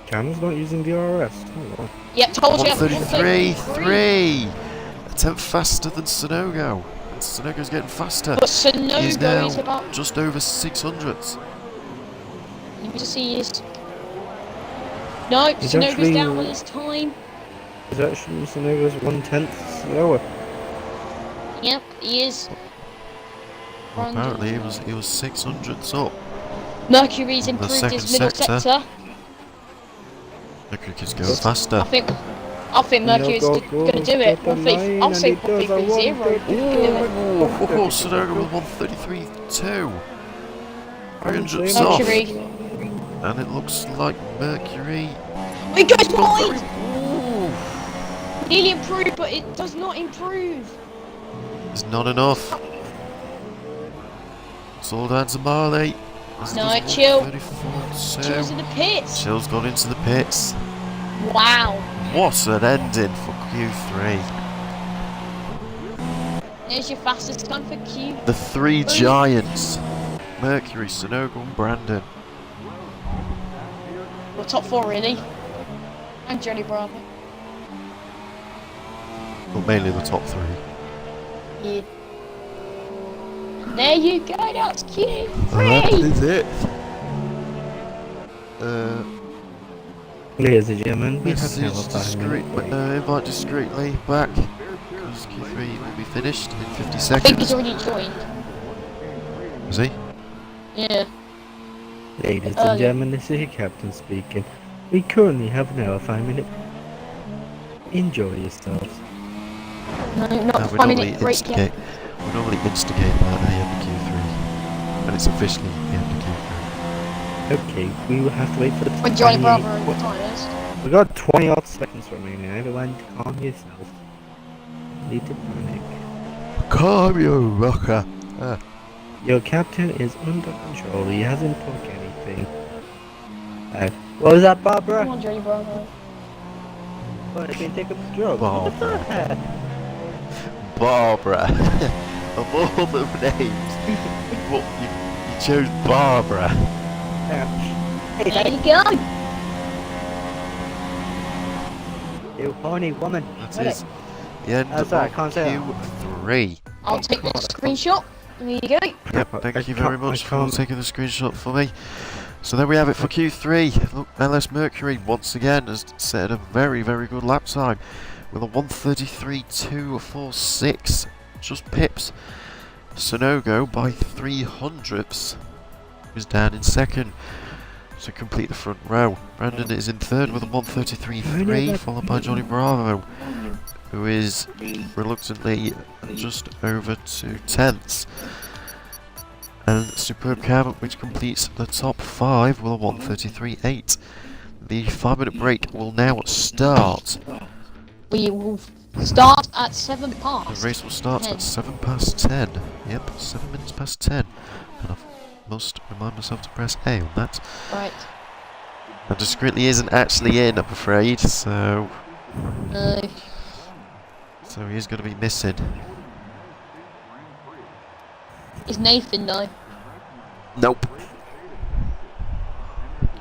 Cam's not using the RS. Hold on. Yep, told you. 133.3. A tenth faster than Sonogo. And Sonogo's getting faster. But He is Sonogo now is about. just over 600. Let me just see his. No, He's Sonogo's actually- down on his time. Is actually Sonogo's 1/10 slower. Yep, he is. Well, Brandon. apparently he was 600ths up. Mercury's The improved second his middle sector. sector. Mercury keeps going faster. I think Mercury's Go, gonna do it. go, 133. I'll say and he does a 133.0. Oh, Sonogo with 133.2. 300ths off. Mercury. And it looks like Mercury. It goes wide. Ooh, Nearly improved, but it does not improve. it's not enough. It's all down to Marley. No, Chill. 134.2. Chill's in the pits. Chill's gone into the pits. Wow. What an ending for Q3. There's your fastest time for Q. The three giants. Mercury, Sonogo and Brandon. Well, top 4 really. And Johnny Bravo. Well, mainly the top 3. Yeah. And there you go, that's Q3. That is it. Ladies and gentlemen, we have Message now a 5 minute break. invite discreetly back. Because Q3 will be finished in 50 I think he's seconds. already joined. Is he? Yeah. Ladies and gentlemen, this is your captain speaking. We currently have now a 5 minute. Enjoy yourselves. No, not No, a we 5 normally minute break yet. We normally instigate that at the end of Q3. And it's officially the end of Q3. Okay, we will have to wait for the When Johnny 28 Bravo retires. We got 20 odd seconds remaining. Everyone calm yourself. Need to panic. Calm your rocker. Your captain is under control. He hasn't took anything. What was that, Barbara? Come on, Johnny Bravo. What, have been taking the drugs? Barbara. Barbara. Of all the names, what you chose Barbara. Hey, There you go. you horny woman. That is the end of sorry, I can't say that. Q3. I'll take the screenshot. There you go. Yep, thank you very much for can't- taking the screenshot for me. So there we have it for Q3. Look, LS Mercury once again has set a very, very good lap time with a 133.246. Just pips Sonogo by 300ths. Who's down in second to complete the front row. Brandon is in third with a 133.3, followed by Johnny Bravo, who is reluctantly just over 2 tenths. And Superb Cab, which completes the top 5 with a 133.8. The 5 minute break will now start. We will start at 7 The past. race will start 10. at 7 past 10. Yep, 7 minutes past 10. And I must remind myself to press A on that. Right. And Discreetly isn't actually in, I'm afraid, so No. he is going to be missing. Is Nathan though? Nope.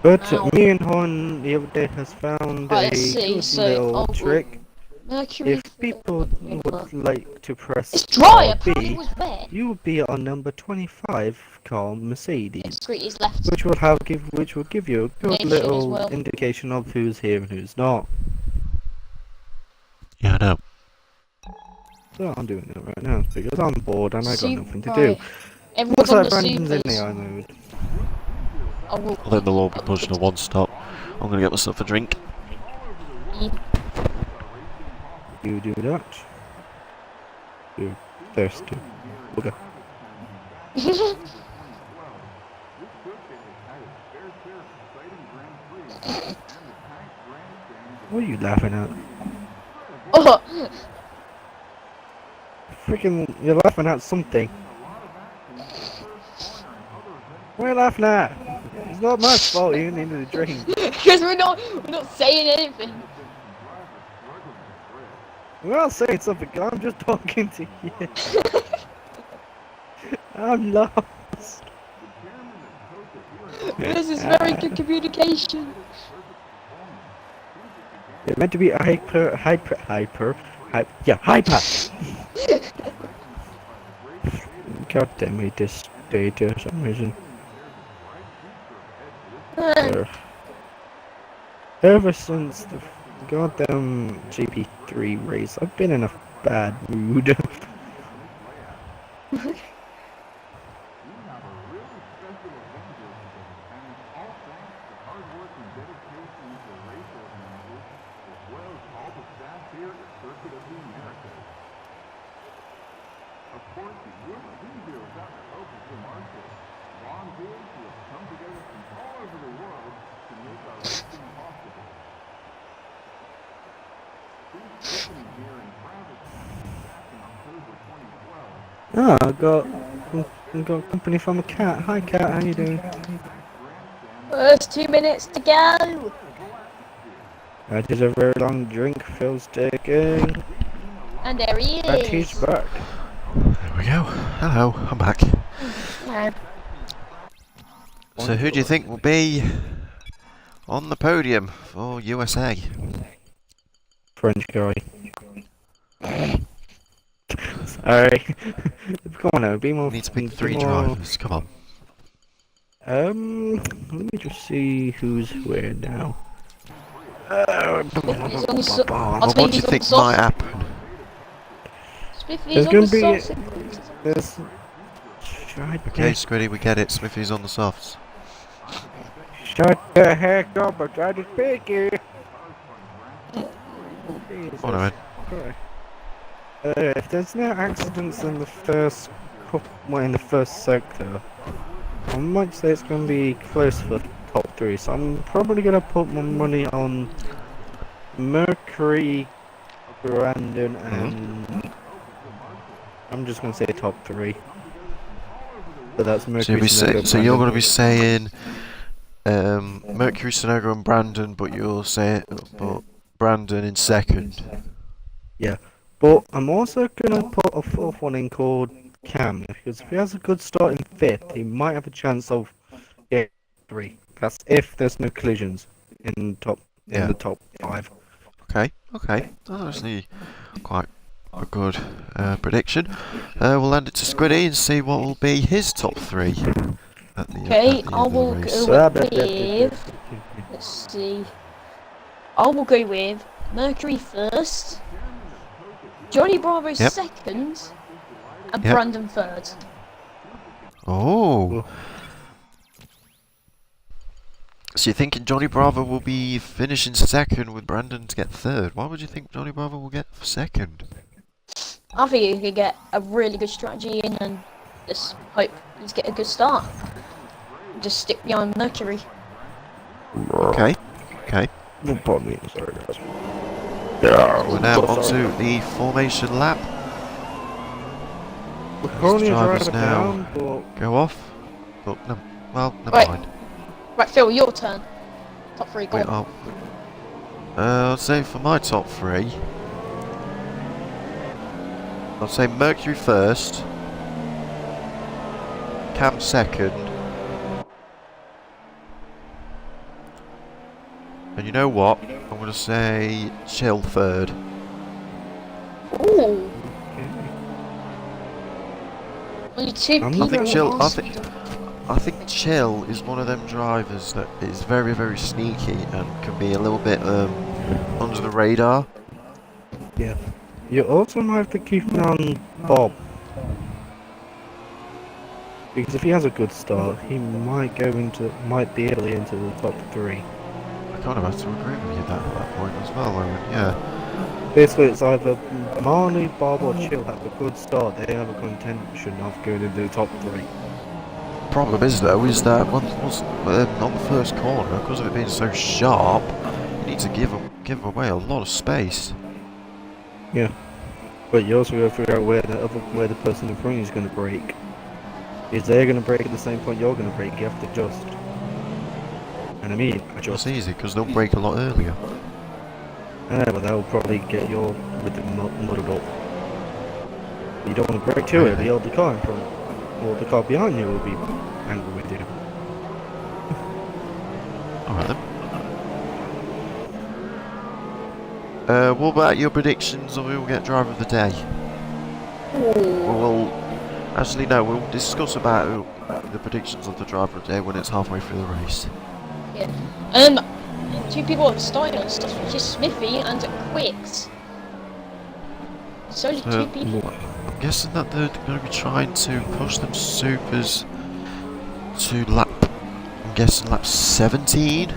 But Ow. me and Hon the other day has found Right, let's a see. good So, little trick. Mercury. If people would like to press It's dry. Apparently, RB, it was wet. you will be on number 25 car Mercedes, Discreet is left. which will give you a good Nation as little well. indication of who's here and who's not. Yeah, I know. So I'm doing it right now because I'm bored and I got nothing to do. Right. Everyone Looks on like the Brandon's in supers. the eye mode. I will. I think they'll all be pushing a one-stop. I'm going to get myself a drink. You do that. You're thirsty. Okay. What are you laughing at? Oh, Freaking, you're laughing at something. What are you laughing at? It's not my fault you needed a drink. because we're not saying anything. We're not saying something, I'm just talking to you. I'm lost. This is very good communication. It's meant to be hyper. God damn me, this data for some reason. Ever since the goddamn GP3 race, I've been in a bad mood. Oh, I got company from a cat. Hi cat, how you doing? There's 2 minutes to go. That is a very long drink, Phil's taking. And there he But he's is. back. There we go. Hello, I'm back. Yeah. So who do you think will be on the podium for USA? French guy. Sorry. Come on now, be more. Need to pick be 3 more- drivers, come on. Let me just see who's where now. He's on the so Well, what do you think might happen? Spiffy's There's on gonna the be- sauce. There's. Okay, Squiddy, we get it. Smithy's on the softs. Shut the heck up! I'm trying to speak you. Oh, no, If there's no accidents in the first, in the first sector, I might say it's going to be close for the top 3. So I'm probably going to put my money on Mercury, Brandon, and I'm just going to say top 3. So that's Mercury. So you're going to be saying Mercury, Sonogo, and Brandon, but you'll say but Brandon in second. Yeah, but I'm also going to put a 4th one in called Cam, because if he has a good start in 5th, he might have a chance of getting 3. That's if there's no collisions in the top 5. Okay, that's actually quite a good prediction. We'll land it to Squiddy and see what will be his top 3. Okay, I will go with. Let's see. I will go with Mercury first, Johnny Bravo second, and Brandon third. Oh. So you're thinking Johnny Bravo will be finishing second with Brandon to get third? Why would you think Johnny Bravo will get second? I think he could get a really good strategy in and just hope he's get a good start. Just stick behind Mercury. Okay. No problem, sorry guys. We're now onto the formation lap. We're As the currently drivers driving now down, but go off. But no, well, never Right. mind. Right, Phil, your turn. Top 3, go Wait, on. I'd say for my top 3, I'd say Mercury first, Cam second, and you know what? I'm going to say Chill third. Ooh, Okay. only 2 I'm people. I think Chill. lost. I think Chill is one of them drivers that is very, very sneaky and can be a little bit under the radar. Yeah. You also might have to keep an eye on Bob. Because if he has a good start, he might be able to get into the top 3. I kind of have to agree with you at that point as well, Owen. Yeah. Basically, it's either Marley, Bob, or Chill have a good start. They have a contention of going into the top 3. Problem is though, is that once on the first corner, because of it being so sharp, you need to give away a lot of space. Yeah. But you also got to figure out where the person in front of you is going to brake. If they're going to brake at the same point you're going to brake, you have to adjust. And I mean, adjust. It's easy because they'll brake a lot earlier. Yeah, but that'll probably get your rhythm muddled up. You don't want to brake too early, or the car in front, or the car behind you will be angry with you. Alright then. What about your predictions of who will get driver of the day? We'll actually no, we'll discuss about the predictions of the driver of the day when it's halfway through the race. Yeah. 2 people have started on stuff, which is Smithy and Quicks. It's only 2 people. I'm guessing that they're going to be trying to push them supers to I'm guessing lap 17.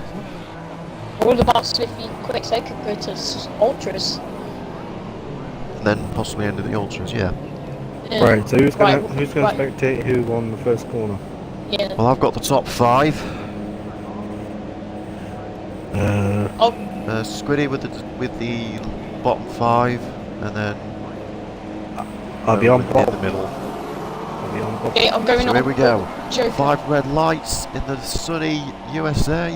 All about Smithy and Quicks, they could go to Ultras. And then possibly end of the ultras, yeah. Right, so who's going to right. spectate who on the first corner? Yeah. Well, I've got the top 5. Squiddy with the bottom 5, and then I'll be on in Bob. the middle. I'll be on Bob. Okay, I'm going So on. here we go. Joker. 5 red lights in the sunny USA.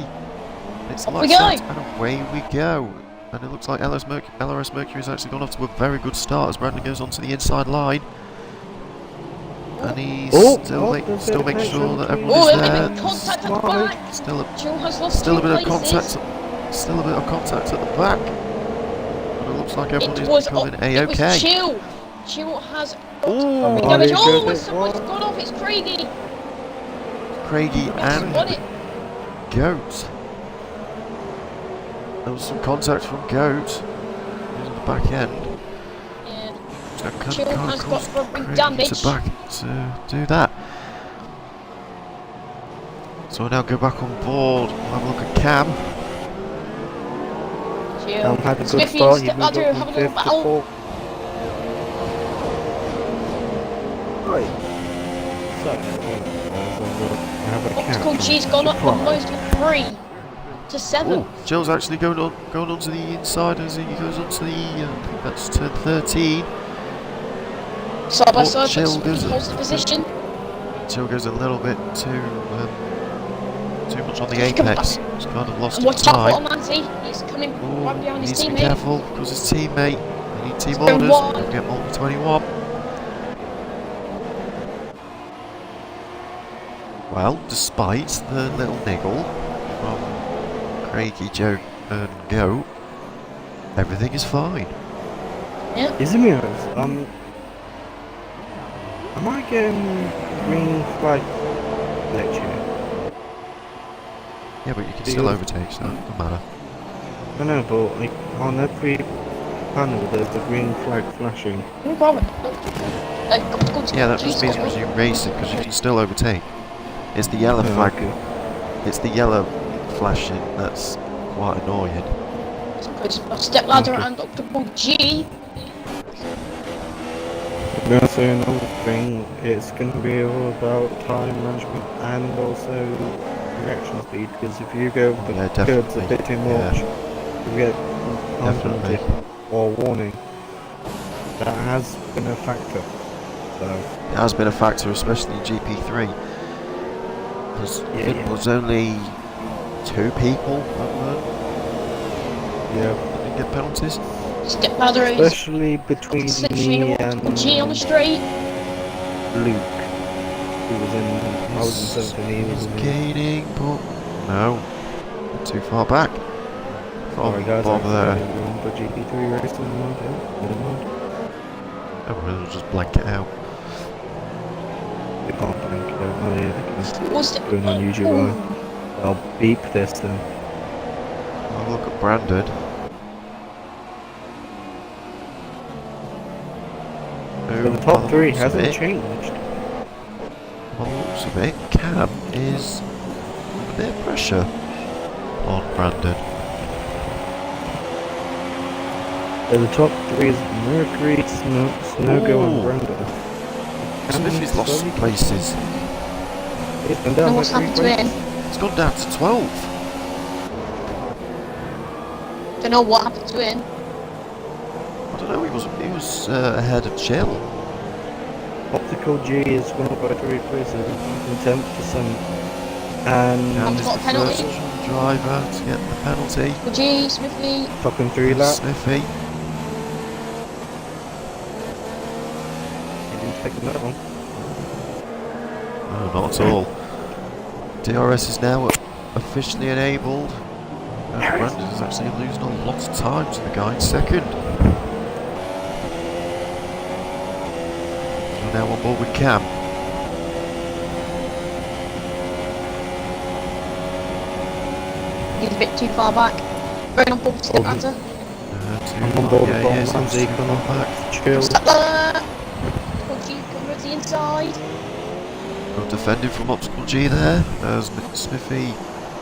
It's Off we lights go. out and away we go. And it looks like LRS Mercury's actually gone off to a very good start as Brandon goes onto the inside line. And he still makes sure that everyone is there. Contact at the back. Still a bit of contact. Still a bit of contact at the back. But it looks like everyone is becoming A-OK. Chill. Chill has Oh, damage. Oh, good. someone's gone off. It's Craigie. Craigie Got and it. Goat. There was some contact from Goat. He's on the back end. Yeah. So Chill has got rubber Craigie damage. to do that. So we'll now go back on board. We'll have a look at Cam. Chill. Cam had a good Smithy start. and He moved up Stepladder from have a little 5th to battle. 4th. Right. So, I have a count. Optical G's gone up almost with 3 to 7. Oh, Jill's actually going onto the inside as he goes onto the. I think that's turn 13. Side by Oh, side, Chill but goes Smithy holds the position. Jill goes a little bit too much on the Just come apex. He's kind of lost And in watch out for time. Omanzi. He's coming right Oh, behind he his needs to be teammate. careful because his teammate. They need team It's going orders. wide. We'll get multi 21. Well, despite the little niggle from Craigie, Joe, and Goat, everything is fine. Yeah. Izmir's, am I getting green flag lecture? Yeah, but you can still overtake, so it doesn't matter. I know, but like, on every panel there's the green flag flashing. No problem. Yeah, that just means resume racing because you can still overtake. It's the yellow flag. It's the yellow flashing that's quite annoying. Stepladder and Optical G. Also, another thing, it's going to be all about time management and also reaction speed, because if you go with the curbs a bit too much, you get unwanted or warning. That has been a factor. So It has been a factor, especially in GP3. Because it was only 2 people Yeah. that didn't get penalties. Step ladder is Especially between me and G on the straight. Luke, who was in, I was in 7th and he was He's in 8th. gaining, but no, too far back Sorry from guys, I Bob there. accidentally ruined the GP3 race in the mind. Never mind. Oh, we'll just blank it out. They can't blink it out. Oh yeah, they can. What's the Going on YouTube, I'll beep this then. I'll look at Brandon. So the top 3 hasn't changed. By the looks of it, Cam is a bit of pressure on Brandon. So the top 3 is Mercury, Snowgo and Brandon. Smithy's lost some places. It's gone down by what's 3 happened to places. him? It's gone down to 12. Don't know what happened to him. I don't know, he was ahead of Chill. Optical G is gone up by 3 places in 10%. And Cam Cam's is got the a penalty. first driver to get the penalty. G, Smithy. fucking 3 laps. Smithy. He didn't take another one. No, not at all. DRS is now officially enabled. And Brandon is actually losing a lot of time to the guy in second. We're now on board with Cam. He's a bit too far back. Going on board with step ladder. I'm on board with Bob he's Ramsey, too coming far back. Chill. Step ladder. G covers the inside. Well, defending from Optical G there, as Smithy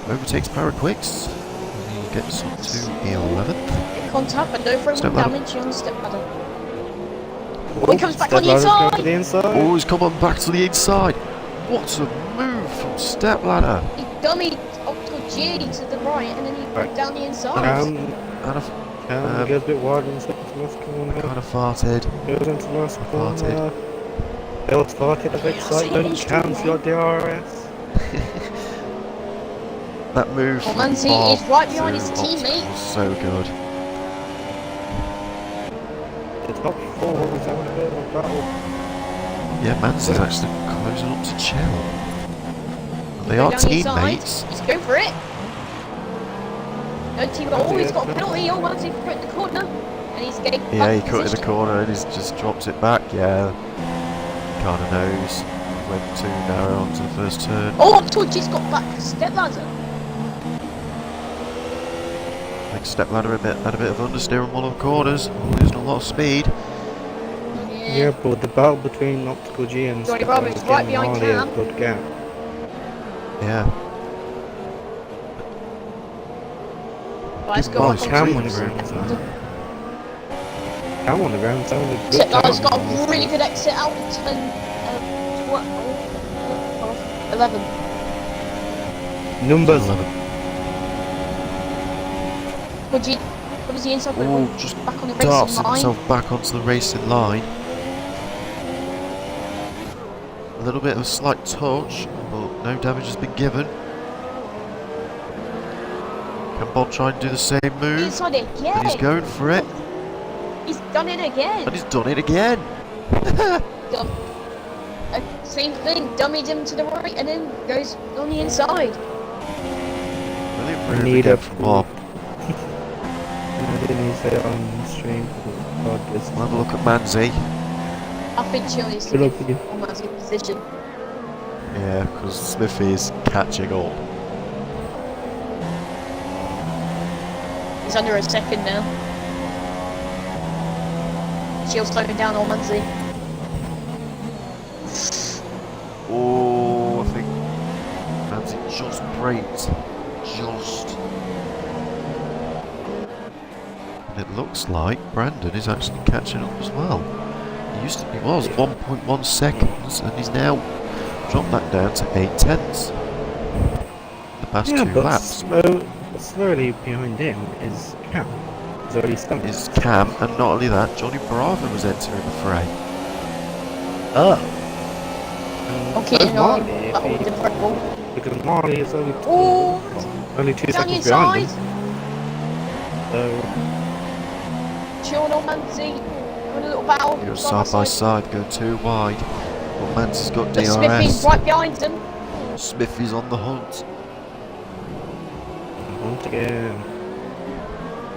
overtakes Paraquix. He gets up to 11th. Big contact, but no frame Step ladder. damage on the step ladder. Oh, he comes back on the Step ladder's going to inside. the inside. Oh, he's come on back to the inside. What a move from Stepladder. He dummied Optical G to the right, and then he Right. went down the inside. And Goes a bit wide into the last corner. kind of farted. Goes into the last Farted. corner. Bill started a bit excitement. Cam's got DRS. That move Oh, from Manzi Bob is right behind to his Optical teammate. was so good. The top 4 is having a bit of a battle. Yeah, Manzi's actually closing up to Chill. They Go are down the inside. teammates. He's going for it. No team. Oh, he's got a penalty. Oh, Manzi put it in the corner, and he's getting Yeah, back he in cut in the position. corner and he's just drops it back. Yeah, kind of knows. Went too narrow onto the first turn. Oh, Optical G's got back to step ladder. I think Stepladder had a bit of understeer on one of the corners, losing a lot of speed. Yeah, but the battle between Optical G and Johnny Step Roberts is right getting behind hardly a Cam. good gap. Yeah. Let's go. Well, Optical Cam G. on the ground. Cam on the ground sounded good. Step ladder's time. got a really good exit out of 11. Numbers. 11. What was the inside? Oh, just Back on the darts racing line. himself back onto the racing line. A little bit of a slight touch, but no damage has been given. Can Bob try and do the same move? Inside again. And he's going for it. He's done it again. And he's done it again. Same thing. Dummied him to the right and then goes on the inside. Brilliant move Need again a from Bob. I didn't say it on stream. God, this We'll have a look at Manzi. I think Chili's Good luck with you. almost in position. Yeah, because Smithy is catching up. He's under a second now. Shield's slowing down on Manzi. Oh, I think Manzi just braked. Just. And it looks like Brandon is actually catching up as well. He was 1.1 seconds, and he's now dropped that down to 8/10. The past 2 but laps slowly behind him is Cam. He's already stumped. is Cam, and not only that, Johnny Bravo was entering the fray. Oh. Okay, Where's no, Marley? that would be incredible. Because Marley is only Oh, Only 2 Down the seconds behind inside. him. So, Chill on Manzi. Having a little battle. You're side by side, go too wide. But Mance's got But Smithy's DRS. right behind them. Smithy's on the hunt. hunt again.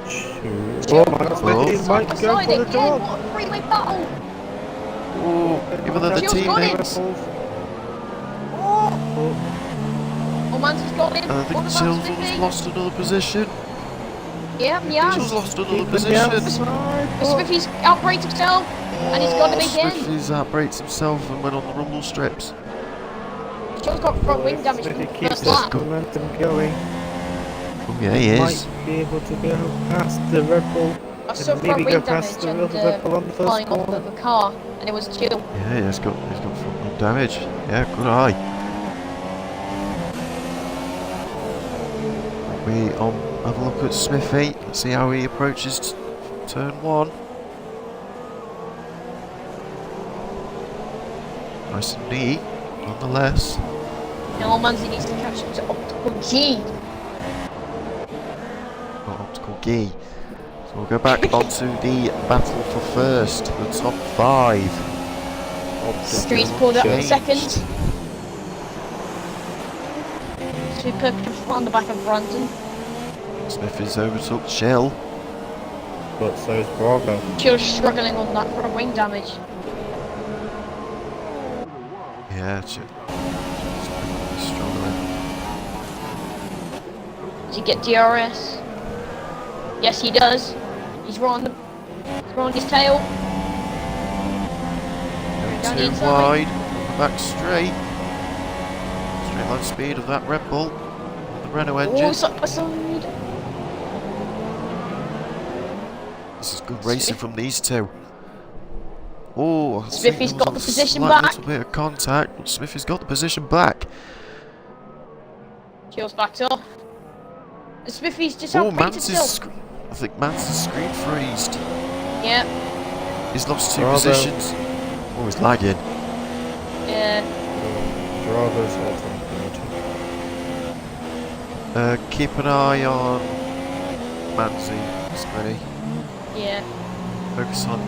Shoot. Chill Oh, on Smithy Oh. might Side go by for the side top. again. What a three-way battle. Oh, even though the Chill's got it. teammates. Oh, Manzi's got him. I What think about Chill's Smithy? lost another position. Yeah, he Chill's has. lost another Keep him position. outside. But Smithy's outbraked himself. And he's got him again. Smithy's outbraked himself and went on the rumble strips. Chill's got front wing damage from Smithy the keeps first his lap. momentum going. Oh yeah, he is. Might be able to go past the Red Bull. I saw And front maybe wing go past damage the and other Red Bull on the first flying off corner. of the car. And it was Chill. Yeah, he's got front wing damage. Yeah, good eye. We have a look at Smithy, see how he approaches turn 1. Nice and neat, nonetheless. Now Manzi needs to catch up to Optical G. Got optical key. So we'll go back onto the battle for first, the top 5. Streets pulled up in Changed. second. Super on the back of Brandon. Smithy's overtook Chill. But so is Bravo. Chill's struggling on that front wing damage. Yeah, Chill's struggling. Does he get DRS? Yes, he does. He's right on his tail. Going Down the too inside. wide, back straight. Straight line speed of that Red Bull. The Renault engine. Oh, side by side. This is good racing from these two. Oh, I think Smithy's there got was the a position slight back. little bit of contact, but Smithy's got the position back. Chill's backed off. And Smithy's just Oh, outbraked himself. I think Mance is screen freezed. Yeah, He's lost 2 Bravo. positions. Oh, he's lagging. yeah. Bravo's also Keep an eye on Manzi, Smitty. Yeah. Focus on,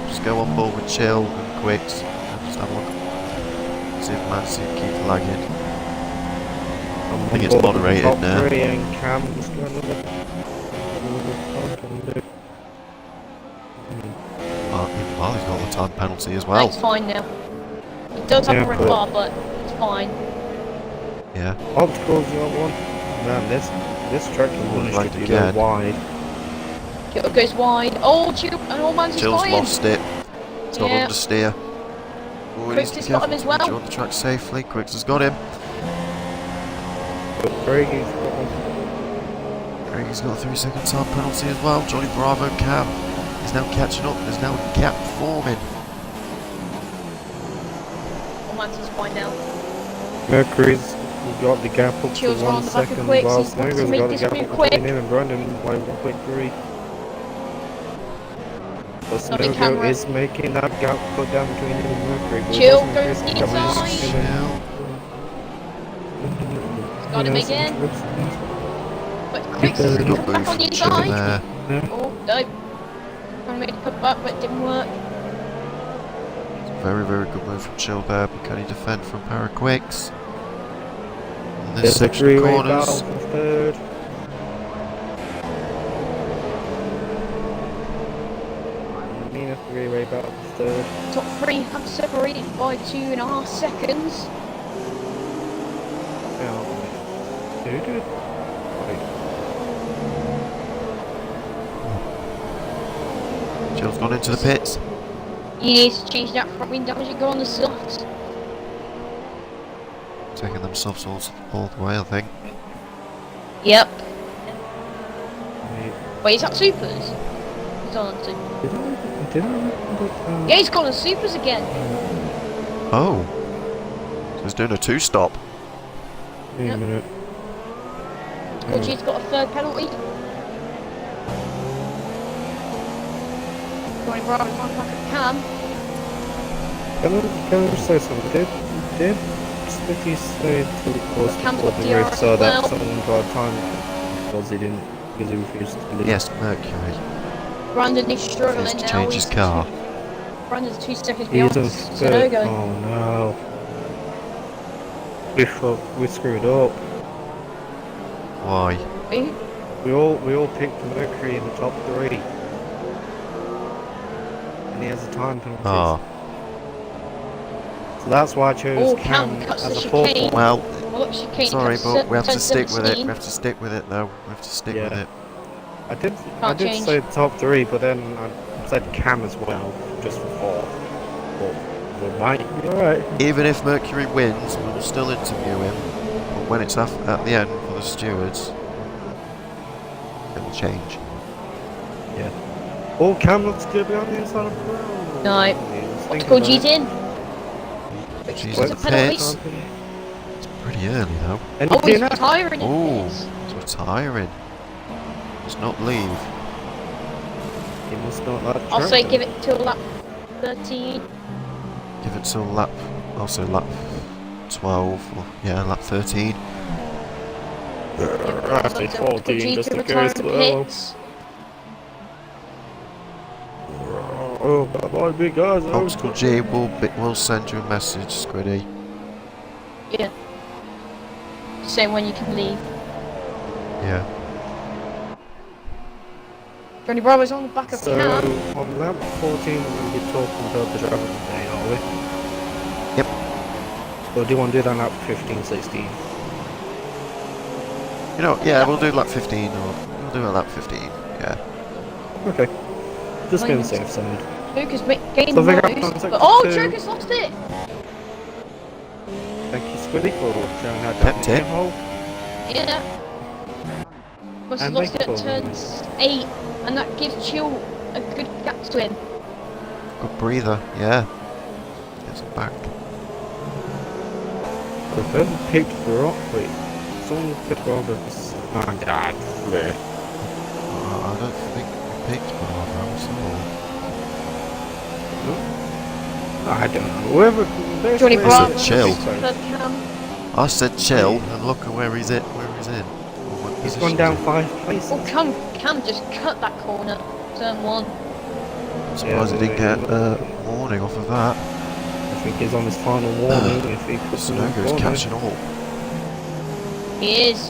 just go on board with Chill and Quicks and just have a look. See if Manzi keeps lagging. I think it's moderated now. Top 3 and Cam's going to Harley's got the time penalty as well. It's fine now. It does have Yeah, a red but- bar, but it's fine. Yeah. Opticals, you got one. Man, this track can Oh, punish right if you go again. wide. Chill goes wide. Oh, Chill and all man's Chill's flying. lost it. It's not Yeah. understeer. Oh, he needs Quicks to be has got careful him as to well. rejoin the track safely. Quicks has got him. But Brady's got one. He's got a 3-second time penalty as well. Johnny Bravo Cam is now catching up. There's now a gap forming. All man's fine now. Mercury's got the gap up Chill's to right 1 on the back of second, Quicks. while He wants to Snoger's make got the this gap move up quick. between him and Brandon by 1.3. But Not in Snoger camera. is making that gap put down between him and Mercury. but it Chill doesn't goes increase the gap. inside. Chill. Got him again. But Quicks He's has got come Good back move on the from Chill inside. there. Oh, no. Trying to make it come back, but it didn't work. Very, very good move from Chill there. But can he defend from Paraquicks? In this There's a section of three-way battle corners. for third. Mina three-way battle for third. Top 3 have separated by 2.5 seconds. Who did it? Chill's gone into the pits. He needs to change that front wing damage and go on the softs. Taking them softs all the way, I think. Yep. Wait, Wait, is that supers? He's on supers. did I remember? Yeah, he's gone on supers again. Oh. So he's doing a 2-stop. Wait a Yep. minute. Koji's got a third penalty. Going right on back of Cam. Can I just say something? Did Smithy stayed too close Cam's before got the DRS race so as that well. someone got time because he refused to leave. Yes, Mercury. Brandon is Refused struggling to now. change his car. Brandon's 2 seconds He's behind in third. Sonogo. Oh no. We screwed up. Why? We all picked Mercury in the top 3. And he has a time penalty. Oh. So that's why I chose Oh, Cam Cam cuts as the a 4th chicane. one. Well, Well, look, chicane sorry, cuts but we have to turn stick with it. 17. We have to stick with it, though. We have to stick with it. I Can't did change. say the top 3, but then I said Cam as well, just for 4. But we might be alright. Even if Mercury wins, we'll still interview him. But when it's at the end for the stewards, it will change. Yeah. Oh, Cam looks good behind the inside of the ground. No. Optical G's in. G's What's in the the penalties? pit. It's pretty early, though. And Oh, he's now. retiring in Oh, this. he's retiring. Does not leave. He must not like I'll say track give then. it till lap 13. Give it till lap, also lap 12, or yeah, lap 13. Actually, 14 just in case. Oh, that might be guys. Optical G will send you a message, Squiddy. Yeah. Saying when you can leave. Yeah. Johnny Bravo's on the back of So, Cam. on lap 14, we're going to be talking about the driver today, are we? Yep. Or do you want to do that on lap 15, 16? You know, yeah, we'll do lap 15, or we'll do a lap 15, yeah. Okay. Just Why going not? safe side. Joker's gained So the they got most. contact But, oh, to- Joker's lost it! Thank you, Squiddy, for showing how Kept to it. hole. Yeah. Must have And lost it make at it turns 8. And that gives Chill a good gap to him. Good breather, yeah. Gets it back. The first picked Brock, wait. Someone picked Roberts. Oh, God. Bleh. I don't think we picked Bravo, so... I don't know. Whoever. Johnny Bravo. Chill. Third Cam. I said chill, and look at where he's in. Or what He's position gone down he's 5 places. Oh, Cam just cut that corner. Turn 1. in. I'm surprised he didn't get a warning off of that. I think he's on his final warning if he puts in Sonogo's catching all. He is.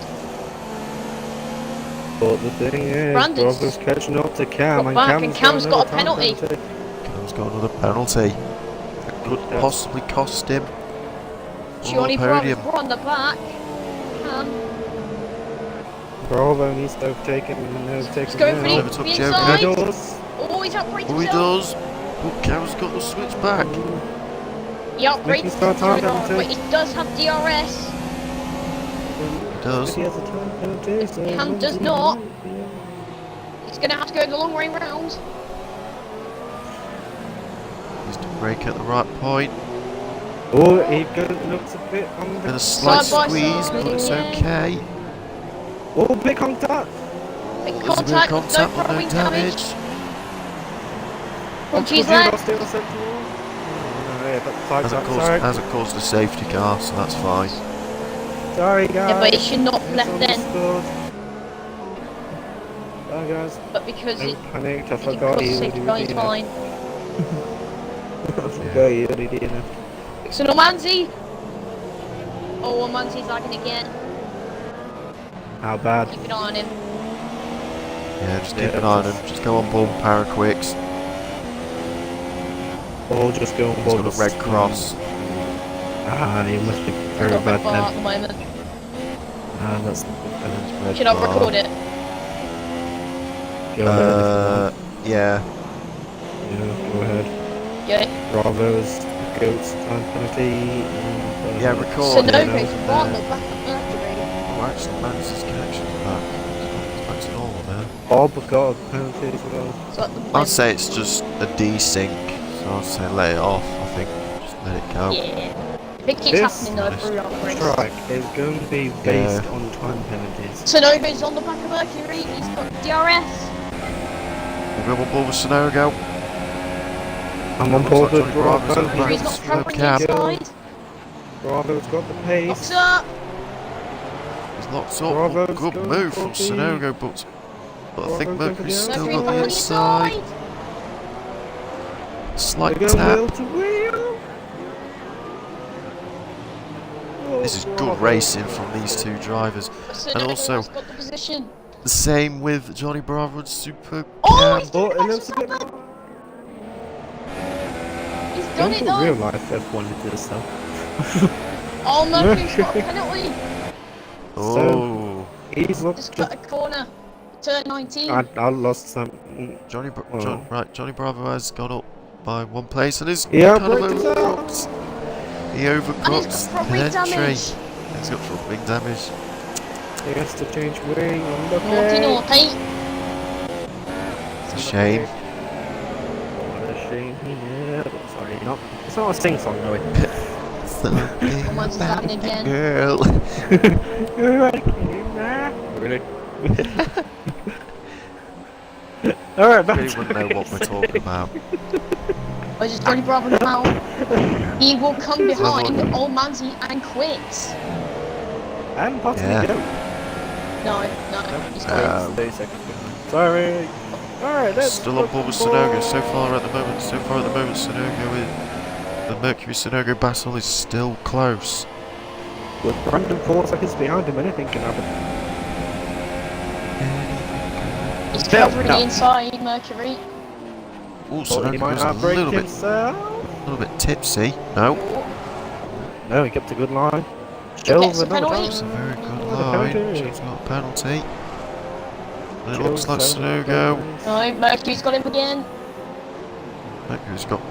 But the thing is, Brandon's Bravo's catching up to Cam, got and back, and Cam's got a another time penalty. Cam's got another penalty. That could Yes. possibly cost him. Johnny the Bravo's podium. on the back. Cam. Bravo needs to overtake him and overtake He's him going for now. Never took the Joker. inside. He does. Oh, he's outbraked Oh, he himself. does. But Cam's got the switch back. He outbraked Making start time Johnny Bravo, penalty. but he does have DRS. He does. He has a time penalty, so Cam does not. He's going to have to go the long way round. Needs to brake at the right point. Oh, he looks a bit on And the... a slight Side by squeeze, side, but it's yeah. okay. Oh, big contact! Big There's a bit of contact, no contact, but no throwing damage. From G's left. As Hasn't caused a safety car, so that's fine. Sorry, guys. Yeah, but he should not have left then. Bye, guys. But because I'm it panicked. I he forgot caused he safety already car, he's did it. fine. I forgot he already did it. So Normanzi. Oh, Normanzi's lagging again. How bad? Keep an eye on him. Yeah, just keep Yeah, an eye on him. Just go on board Paraquicks. Or just go on He's board got a red cross. Ah, he must be I've very got bad red bar at then. the moment. Ah, that's not good then. Red Should I bar. record it? Go ahead. Yeah. Yeah, go ahead. Yeah. Bravo's goats time penalty. And, Yeah, record. So Oh, no yeah, goes no, wrong, no. but back at Mercury. Oh, actually, Mantis' connection's back. It's back to normal now. Bob got a penalty as well. So at the I'd moment, say it's just a desync, so I'd say let it off, I think. Just let it go. yeah. If it keeps This happening though throughout the race. Track is going to be based on time penalties. Sonogo's on the back of Mercury, he's got DRS. We'll go on board with Sonogo. I'm on Looks board like with Johnny Bravo's Bravo. at the Mercury's back. not covering the Cam. inside. Bravo's got the pace. Box up! He's locked up. Bravo's Good going move for from the- Sonogo, but I think Bravo's going for Mercury's the still Mercury got back the on your inside. side! Slight They're going tap. wheel to wheel. Oh, This is good Bravo. racing from these two drivers. Sonogo also- has got the position. The same with Johnny Bravo and Super Oh, Cam. he's doing But the it looks a bit maximum. more. He's done Don't it put though. real life F1 into this though. Oh, Mercury's got a penalty. Oh, He's looked Just just. cut a corner. Turn 19. I lost some. Johnny, Oh. Johnny Bravo has gone up by one place and is Yeah, kind of breaks out. overcooked. He And overcooked he's got front wing the entry. damage. He's got front wing damage. He has to change wing on the Naughty, naughty. It's a shame. What a shame he never. Sorry, not. It's not a sing song, though. Something Someone's about laughing that again. girl. Really? Alright, back Really to wouldn't know what we're talking about. Where's just Johnny Bravo now? He will come behind Old Manzi and quit. And possibly Yeah. go. No, he's quit. 30 seconds. Sorry. Alright, let's Still on board with Sonogo. So far at the moment, Sonogo with the Mercury Sonogo battle is still close. With Brandon 4 seconds behind him, anything can happen. He's Still, covering no. the inside, Mercury. Oh, But he Sonogo might was a not break little himself. bit tipsy. No, No, he kept a good line. Still gets a with another penalty. it's a time. very good Another line. penalty. She's got a penalty. And it Jill looks like seven Sonogo. points. No, Mercury's got him again.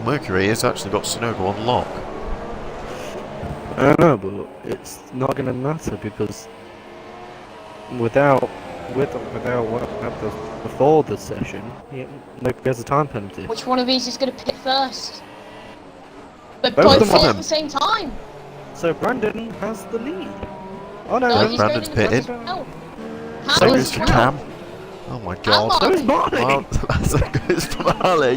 Mercury has actually got Sonogo on lock. I know, but it's not going to matter because without what happened before the session, nobody has a time penalty. Which one of these is going to pit first? But Both both of pit them. at the same time. So Brandon has the lead. Oh no, No, Well, he's Brandon's going in pitted. front of So So How goes is for Cam? Cam. Oh my god. Marley. Who's Marley? Well, so goes for Marley.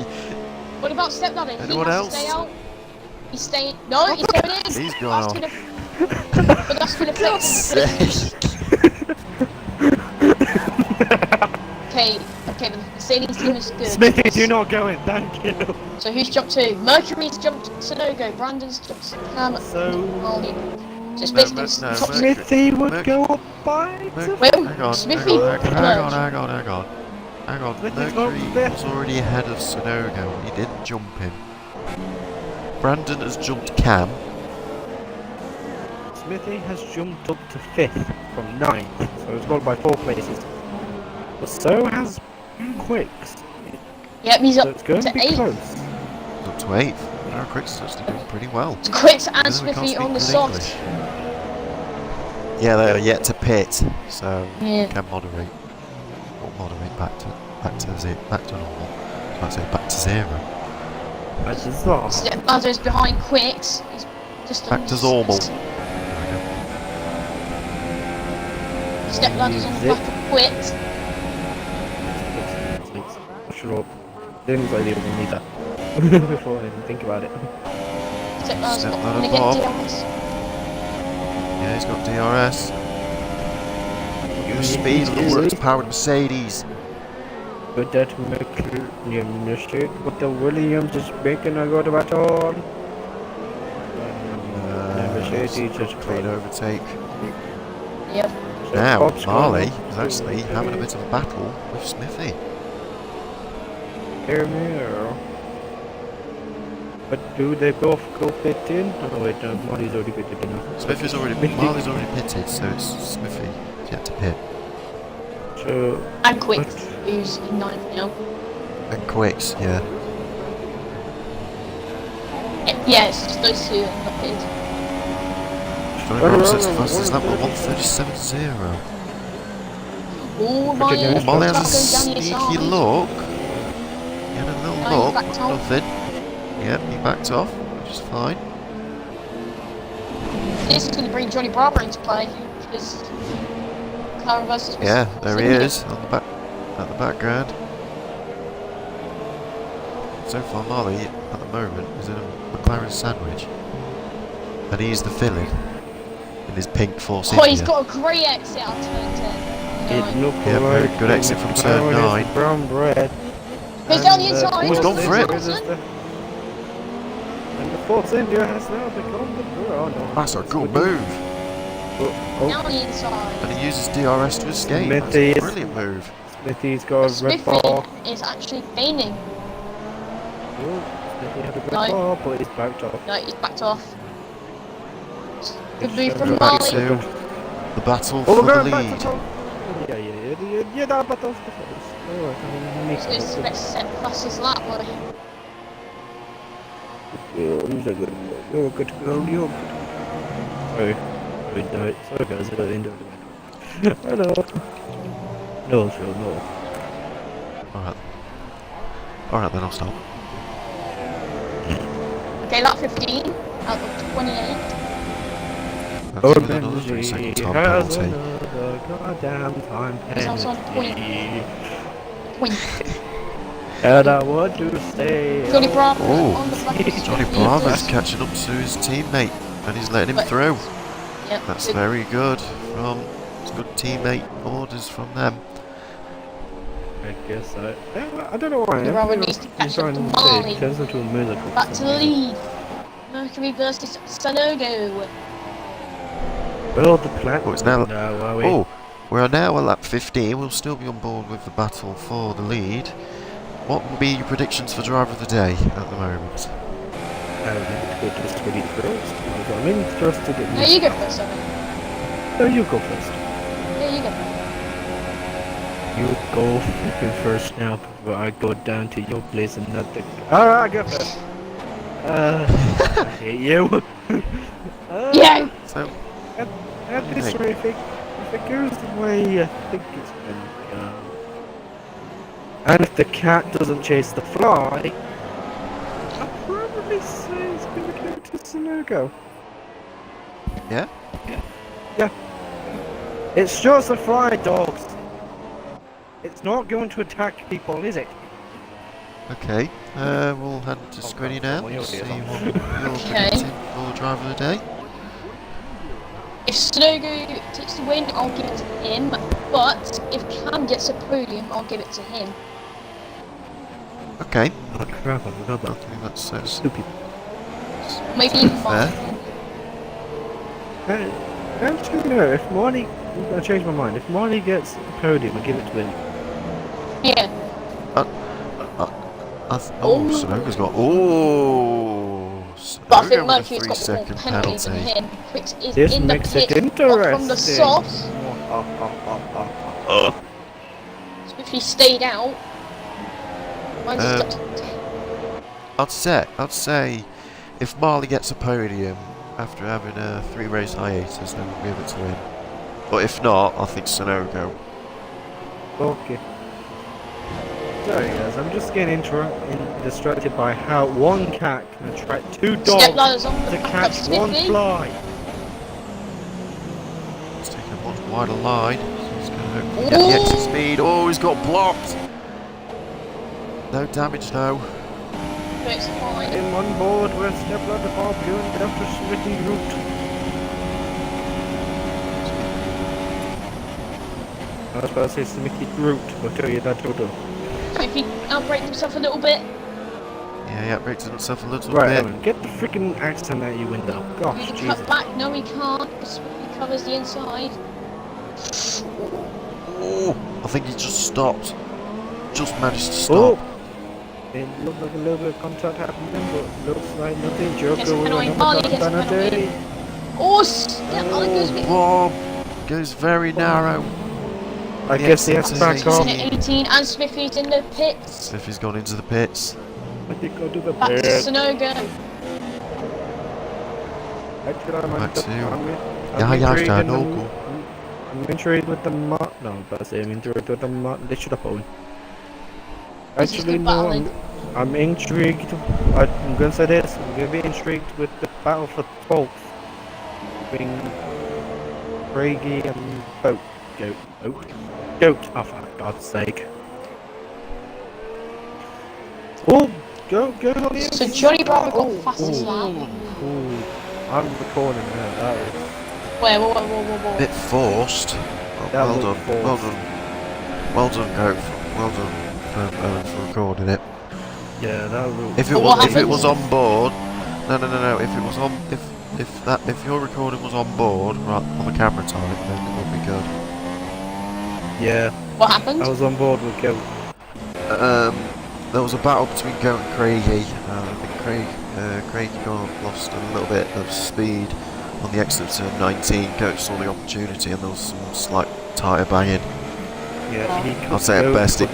What about Stepladder? He Anyone has else? to stay out. He's staying. No, he's going in. He's gone off. But that's going to affect Okay, the Mercedes team is good. Smithy, do not go in, thank you. So who's jumped to? Mercury's jumped Sonogo, Brandon's jumped Cam, So Marley. So it's No, basically no, top Mercury- Smithy would Merc- go up by Merc- Well, Hang on, Smithy, hang merge. on. Smithy's Mercury not there. was already ahead of Sonogo. He didn't jump him. Brandon has jumped Cam. Smithy has jumped up to 5th from 9th, so he's gone by 4 places. But so has Quicks, Yep, he's so up it's going to to be 8th. close. He's up to 8th. Now Quick's actually doing pretty well. Quicks and we can't Smithy speak on the good soft. English. Yeah, they are yet to pit, so Yeah. can moderate. Or moderate back to normal. Can't say back to 0. That's just not. Stepladder's behind Quicks. He's just Back to normal. Stepladder's on the back of Quicks. Sure. Didn't say the other neither. Before I even think about it. Stepladder's not Stepladder going to get Bob. DRS. Yeah, he's got DRS. Use speed, look it's powered Mercedes. But that McLaren mistake, but the Williams is making a good battle. Mercedes just Clean overtake. Yep. Now, Bob's Marley gone. is actually having a bit of a battle with Smithy. Hear me or... But do they both go pit in? Oh wait, no, Marley's already pitted in. Marley's already pitted, so it's Smithy yet to pit. So... And Quicks, who's in 9th now. And Quicks, yeah. Yeah, it's just those two are not pitted. Johnny Bravo sets the fastest lap with 1:37.0. Oh, Marley, Virginia. Marley has a going down the sneaky inside. look. He had a little No, he look, backed but off. nothing. Yep, he backed off, which is fine. This is going to bring Johnny Bravo into play because McLaren versus. Yeah, there he Mercedes. is on the back, at the background. So far, Marley at the moment is in a McLaren sandwich. And he's the villain in his pink Force Oh, he's India. got a great exit out of turn 10. It Nine. looked Yeah, very like good exit from turn McLaren is 9. brown bread. He's down the inside. Oh, he's gone for it. And the Force India has now become the oh no. That's a It's good good. move. Down the inside. And he uses DRS to escape. That's Smithy a is- brilliant move. Smithy's got a red Smithy bar. is actually gaining. Oh, Smithy had a red No. bar, but he's backed off. No, he's backed off. Good It's move from back Marley. to- So, the battle Oh, for we're the going back to lead. top. Yeah, that battle's the first. Alright, It's best set fastest lap, boy. You're good. You're good to go. You're good. Sorry. Sorry guys, I got into it. Hello. No, Phil, no. Alright. Alright then, I'll stop. Okay, lap 15 out of 28. That's with another 3-second time has penalty. another goddamn time Sounds on point. penalty. Win. And I want to stay. Johnny Bravo Oh. on the back of Johnny Smithy. Bravo's catching up to his teammate and he's letting him But- through. Yep, That's good. very good from it's good teammate orders from them. I guess I don't know why. The rubber needs to catch up to Marley. It turns into a musical. Back to the lead. Mercury versus Sanogo. Well, the plan. Oh, it's now. No, are we? Oh, we are now at lap 15. We'll still be on board with the battle for the lead. What will be your predictions for driver of the day at the moment? I would like to go to the study first. I'm interested in No, you go first, Simon. No, you go first. Yeah, you go first. You go fucking first now before I go down to your place and not the. Alright, I go first. I hate you. Yeah! So, At this rate, if it goes the way I think it's going to go, and if the cat doesn't chase the fly, I'll probably say it's going to go to Sunogo. yeah? Yeah. It's just a fly, dogs. It's not going to attack people, is it? Okay. We'll hand to Squiddy now. well, you're See the what other. you're Okay. predicting for driver of the day. If Sanogo takes the win, I'll give it to him. But if Cam gets a podium, I'll give it to him. Okay. Oh crap, I forgot I that. think that's Stupid. Maybe even fair. Marley. Actually, no, if Marnie. I changed my mind. If Marnie gets a podium, I give it to him. Yeah. Oh, Sunogo's got. Oh! But I think Sunogo with a Mercury's got more 3-second penalties than penalty. him. Quicks is This in the makes pit. it interesting. From the sauce. So if he stayed out, mine's Um, stuck. I'd say, if Marley gets a podium after having a 3-race hiatus, then we'll give it to him. But if not, I think Sunogo. Okay. Sorry guys, I'm just getting distracted by how one cat can attract two Step dogs ladders on the to back catch of one Smithy. fly. He's taking a much wider line. So he's going to hopefully get the exit speed. Oh, he's got blocked. No damage though. So it's fine. I'm on board with Step Ladder Bob going down to Smithy route. I was about to say Smithy route, but tell you that total. So if he outbraked himself a little bit, Yeah, breaks himself a little Right, bit. Evan, get the freaking accent out your window. Gosh, he can Jesus. cut back. No, he can't. Because he covers the inside. Oh, I think he just stopped. Just managed to Oh! stop. It looked like a little bit of contact happening, but looks like nothing. Gets Joker a with penalty. another Marley gets a penalty. penalty. Oh, step ladder goes with Bob goes very narrow. I The guess the exit X back is off. in at 18, and Smithy's in the pits. If he's gone into the pits. I think I'll do the Back to bit. Sanogo. Actually, I'm Back to- I'm intrigued in no the- go. I'm intrigued with the mod. No, I'm about to say I'm intrigued with the mod. They should have phone. This is Actually, good no, battling. I'm intrigued. I'm going to say this. I'm going to be intrigued with the battle for 12th between Craigie and Boat. Goat. Oh, for God's sake. Oh, go. So Johnny Bravo got fastest lap. I'm recording now. That was Where? Whoa. Bit forced. Well, that well looked done. forced. Well done. Well done, Goat. Well done for recording it. Yeah, that looked. If it But was what if it was happened? on board, no. If it was on if your recording was on board right on the camera time, then it would be good. Yeah, What happened? I was on board with Goat. There was a battle between Goat and Craigie. I think Craigie lost a little bit of speed on the exit of turn 19. Goat saw the opportunity, and there was some slight tyre banging. Yeah, he could I'd say at Goat best could-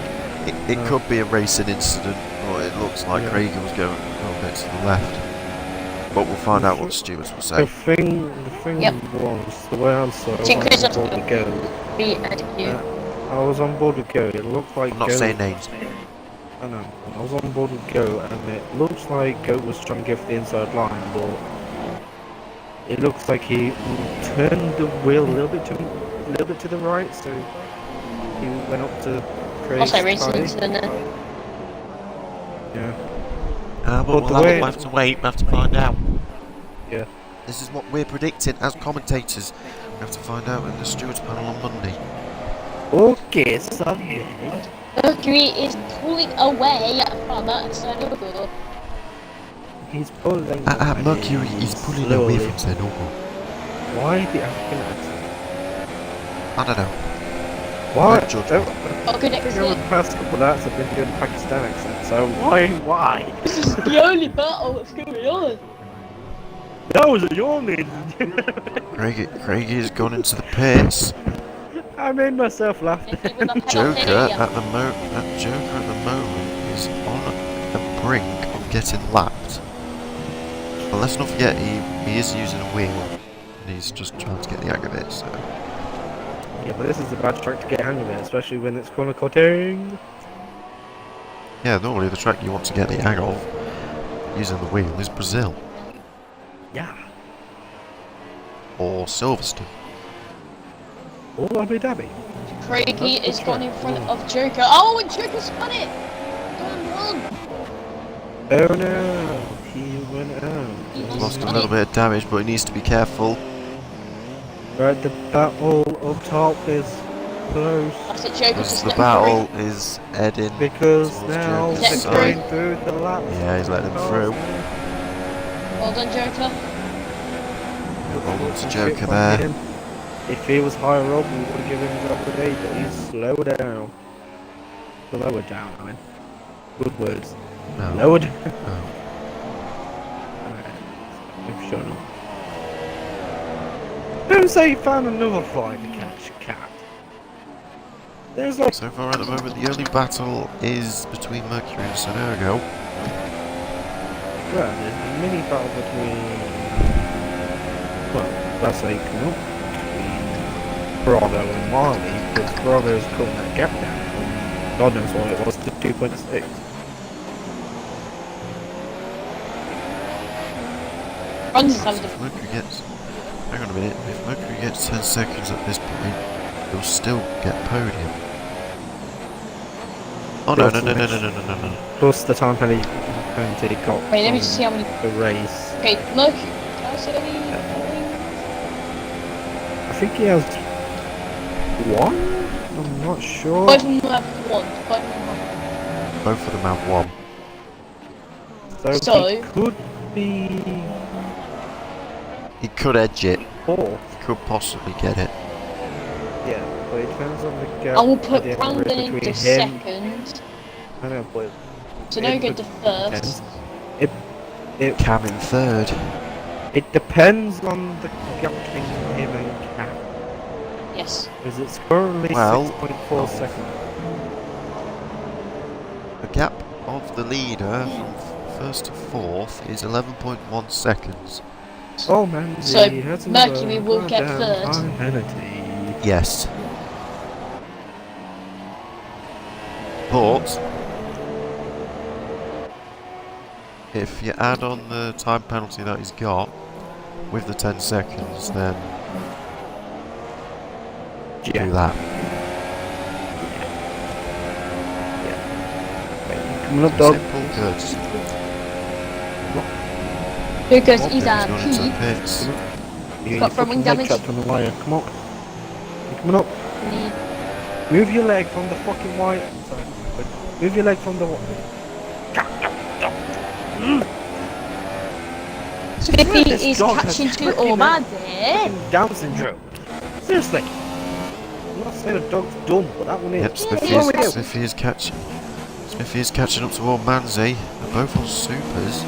it could be a racing incident, but it looks like Yeah. Craigie was going a little bit to the left. But we'll find out what the stewards will The say. thing Yep. was, the way I saw it, I Check was this on out. board with Goat. Be you. I was on board with Goat. It looked like I'm not Goat. saying names. I know. I was on board with Goat, and it looks like Goat was trying to get for the inside line, but it looks like he turned the wheel a little bit to the right, so he went up to I'll Craig's say racing tyre. incident then. Yeah. But But the way- we'll have to wait. We'll have to find out. Yeah. This is what we're predicting as commentators. We have to find out in the stewards panel on Monday. Okay, Sunday. Mercury is pulling away from Sanogo. He's pulling. Mercury is pulling away from Zenobo. Why the African accent? I don't know. Why? No judgment. Oh, good I think over exit. the past couple of nights I've been doing Pakistan accent, so why? This is the only battle that's going on. That was a yawning. Craigie has gone into the pits. I made myself laugh. Joker at the moment is on the brink of getting lapped. But let's not forget he is using a wheel and he's just trying to get the hang of it. So Yeah, but this is a bad track to get hang of it, especially when it's corner cutting. yeah, normally the track you want to get the hang of using the wheel is Brazil Yeah. or Silverstone. Or Abu Dhabi. Craigie is gone in front of Joker. Oh, and Joker spun it! Turn 1! Oh no, he went out. He Lost a spun little it. bit of damage, but he needs to be careful. Right, the battle up top is close. That's it, Joker's Because just the let him battle is heading Because towards now Joker's Let's they're side. going through the laps. Yeah, he's letting him through. Well done, Joker. Well done to Joker there. If he was higher up, we would have given him the upper day, but he's lower down. Lower down, I mean. Good words. No. Lower down. No. Alright. Shut up. Don't say you found another fly to catch a cat. There's like. So far at the moment, the only battle is between Mercury and Sonogo. Well, there's a mini battle between. Well, that's like come up between Bravo and Marley, because Bravo's cutting that gap down from God knows what it was to 2.6. Runs is having If Mercury gets... Hang on a minute. If Mercury gets 10 seconds at this point, he'll still get podium. Oh no, no. Plus the time penalty got Wait, let me just see how many. the race. Okay, Mercury. Can I say any? I think he has one? I'm not sure. Both of them have one. Both of them have Both of them have one. So he could be He could edge it. fourth. He could possibly get it. Yeah, but it depends on the gap. I will at put the end of the Brandon race into between him. second. I know, but Sanogo to first. it Cam in third. it depends on the gap between him and Cam. Yes. Because it's currently Well, 6.4 seconds. The gap of the leader from first to fourth is 11.1 seconds. Oh man, So, he has Mercury another will get goddamn third. time penalty. Yes. But if you add on the time penalty that he's got with the 10 seconds, then do that. Coming up, dog. Simple, good. Because Come on, he's then. a He's gone into the pig. pits. You Got got throwing fucking leg damage. trapped on the wire. Come on. You're coming up. Move your leg from the fucking wire. Sorry. Move your leg from the wire. Spiffy This is dog has catching to freaking all my fucking Down syndrome. Seriously. I'm not saying a dog's dumb, but that one is. Yep, Smithy is catching up to old Manzi. They're both on supers.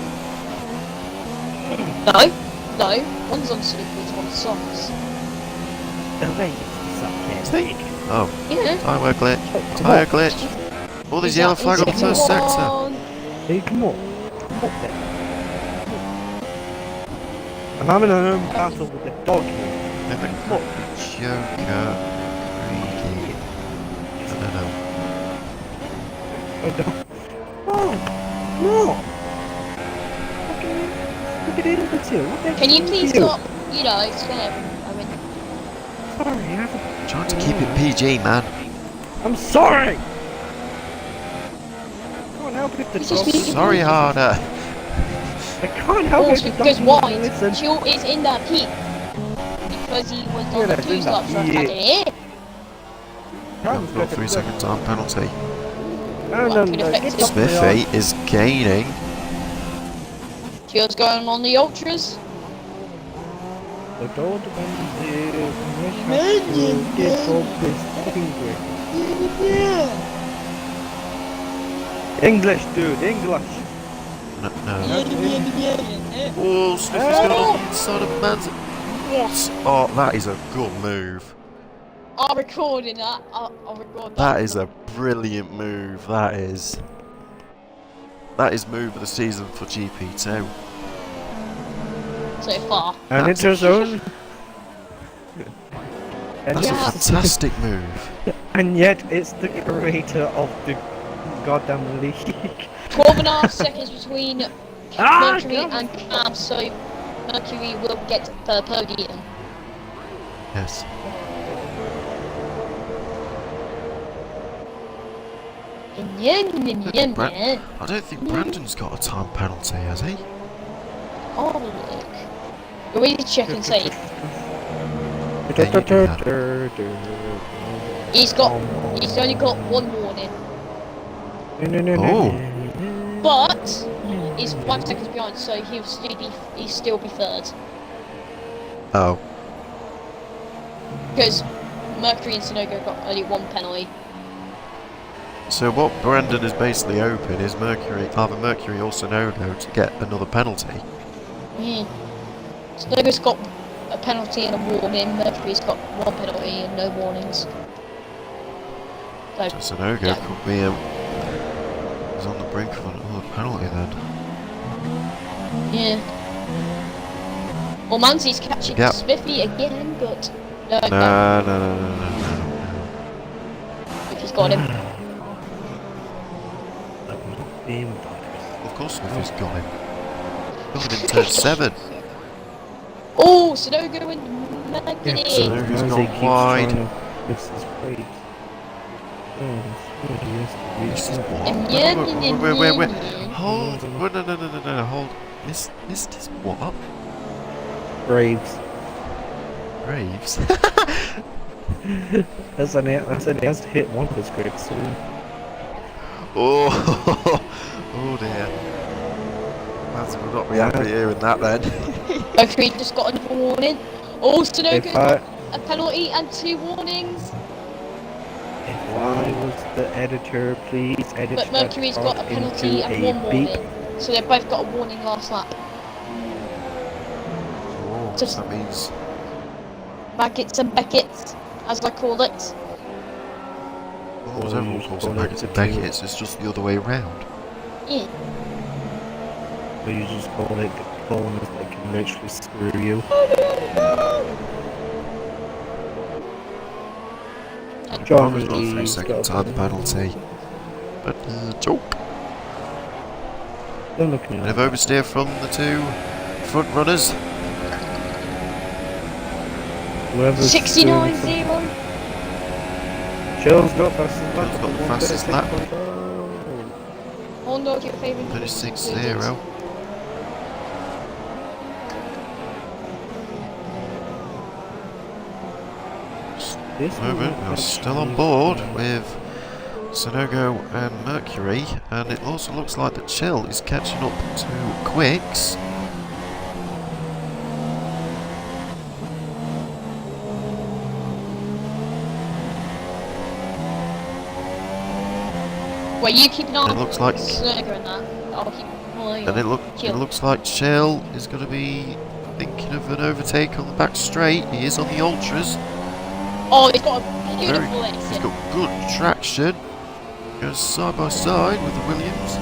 No, one's on supers, one's softs. The race is Snake. Oh, Yeah. tyre glitch. Tyre glitch. Oh, there's yellow flag on the first sector. Hey, come on. Come on then. I'm having an own battle with the dog here. Look. Joker. Freaky. No. I don't. Oh, no. Look at it, what the Can you hell please do? stop, swearing? I mean, Sorry, I haven't. Trying to keep it PG, man. I'm sorry! I can't help it if the It's just dog... me. Sorry, harder. I can't help it if the dog because doesn't why? listen. Jill is in the pit. Because he was Yeah, on the that's in two the slots for pit. it. Time's Got got 3 second time penalty. No, Could affect get it. off my arm. Smithy is gaining. Jill's going on the ultras. The dog get focused. English, dude, English. No. Oh, Smithy's got on the inside of Manzi. What? Oh, that is a good move. I'm recording that. I'll record that. That is a brilliant move. That is move of the season for GP2. So far. And it's his own. And That's a Yeah. fantastic move. And yet, it's the creator of the goddamn league. 12.5 seconds between Mercury God. and Cam, so Mercury will get the podium. Yes. Yeah. I don't think Brandon's got a time penalty, has he? Oh, look. You're really checking safe. He's only got one warning, Oh. but he's 5 seconds behind, so he'll still be third. Oh. Because Mercury and Sonogo got only one penalty. So what Brandon is basically hoping is either Mercury or Sonogo to get another penalty. Sonogo's got a penalty and a warning. Mercury's got one penalty and no warnings. So Sonogo could be is on the brink of another penalty then. Yeah. Well, Manzi's catching Yep. Spiffy again, but no. No. Spiffy's got him. Of course Smithy's got him. Got him in turn 7. Oh, Sonogo and Mercury. Sonogo's gone wide. This is what? Wait. Hold. No. Hold. This is what? Braves. Graves? That's an he has to hit one of his graves soon. Oh dear. Manzi will not be happy hearing that then. Mercury just got another warning. Oh, Sonogo If got a penalty and 2 warnings. If I was the editor, please edit But Mercury's got a penalty and 1 warning. So they both got a warning last lap. Oh, so that means Maggots and Beckets, as I call it. everyone calls it Maggots and Beckett's, it's just the other way around. Yeah. But you just call it the corners that can literally screw you. Jarvis got a 3-second time penalty. But joke. Don't look at me. Bit of oversteer from the 2 front runners. 69-0. Chill's got fastest lap. Chill's got the fastest lap. Oh no, your favourite. 36-0. This the moment, will we're still on actually board be- with Sonogo and Mercury, and it also looks like the Chill is catching up to Quicks. Well, you keep an eye And it on looks like, Snurger and that. I'll keep an eye and on it Chill. looks like Chill is going to be thinking of an overtake on the back straight. He is on the ultras. Oh, he's got a beautiful He's exit. got good traction. Goes side by side with the Williams.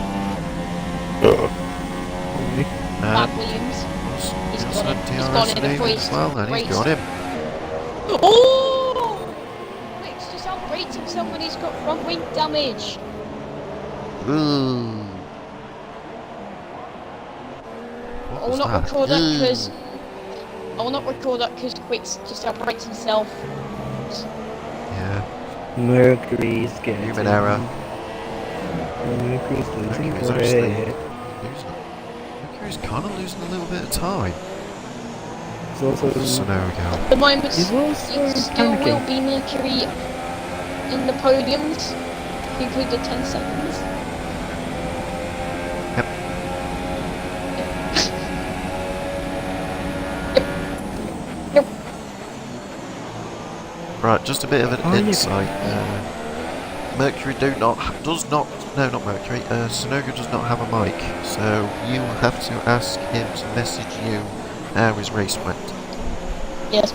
Matt And Williams. He's also got him. He's DRS got him. David Before as well, and he's got him. Oh! Quick's just outbraked himself when he's got front wing damage. Ooh. What I will was not that? record that Ooh. because Quick's just outbraked himself. Yeah. Mercury's getting... Human error. Mercury's losing Mercury's actually grip. Mercury's kind of losing a little bit of time. He's also... Sonogo. At the moment, He's also it still will panicking. be Mercury in the podiums, include the 10 seconds. Yep. Yep. Right, just a bit of an Oh, yeah. insight. Mercury not Mercury, Sonogo does not have a mic, so you will have to ask him to message you how his race went. Yes.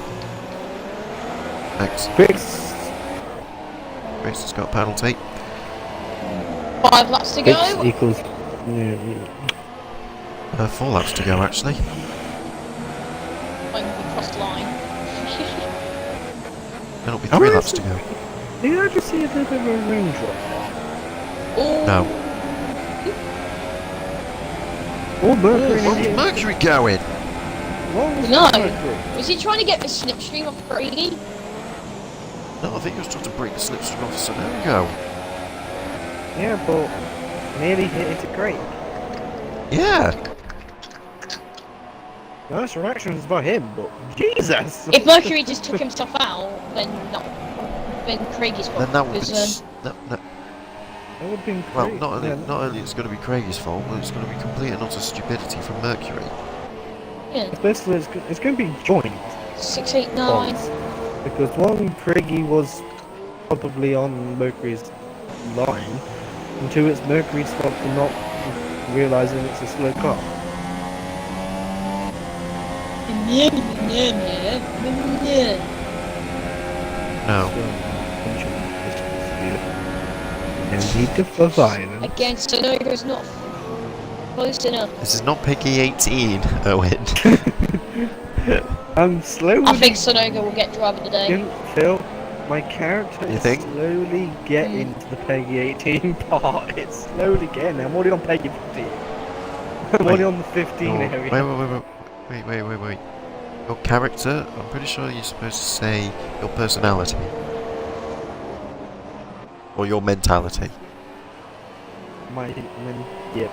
Thanks. Quicks. Race has got a penalty. 5 laps to Quicks go. equals... 4 laps to go, actually. When we cross the line. There'll be How 3 is laps it? to go. Did I just see a little bit of a raindrop? Oh. No. Oh, Mercury. Where's Mercury going? What was No. Mercury? Was he trying to get the slipstream off Brady? No, I think he was trying to break the slipstream off Sonogo. Yeah, but nearly hit it great. Yeah. Nice reactions by him, but Jesus! If Mercury just took himself out, then no. Then Craigie's fault. Then that would be... because, No, That would have been well, great. not only, Yeah, not only it's going to be Craig's fault, but it's going to be complete and utter stupidity from Mercury. yeah, Basically, it's going to be joint 6, 8, 9. faults. Because one, Craigie was probably on Mercury's line, and two, it's Mercury's fault for not realising it's a slow car. No. No need for violence. Again, Sonogo's not close enough. This is not Piggy 18, Owen. I'm slowly... I think Sonogo will get driver today. Phil, my character You is think? slowly getting to the Peggy 18 part. It's slowly getting there. I'm already on Peggy 15. I'm already on the 15 area. Wait. Your character, I'm pretty sure you're supposed to say your personality. Or your mentality. Yeah.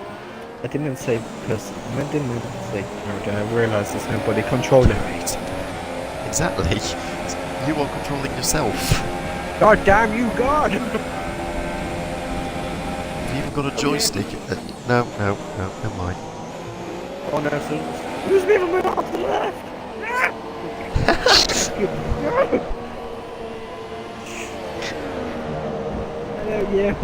I didn't say person. I didn't say character. I realised there's nobody controlling me. Exactly. You are controlling yourself. God damn you, God! You've even got a joystick. No, never mind. Oh no, so who's me from off to the left? Hello, yeah.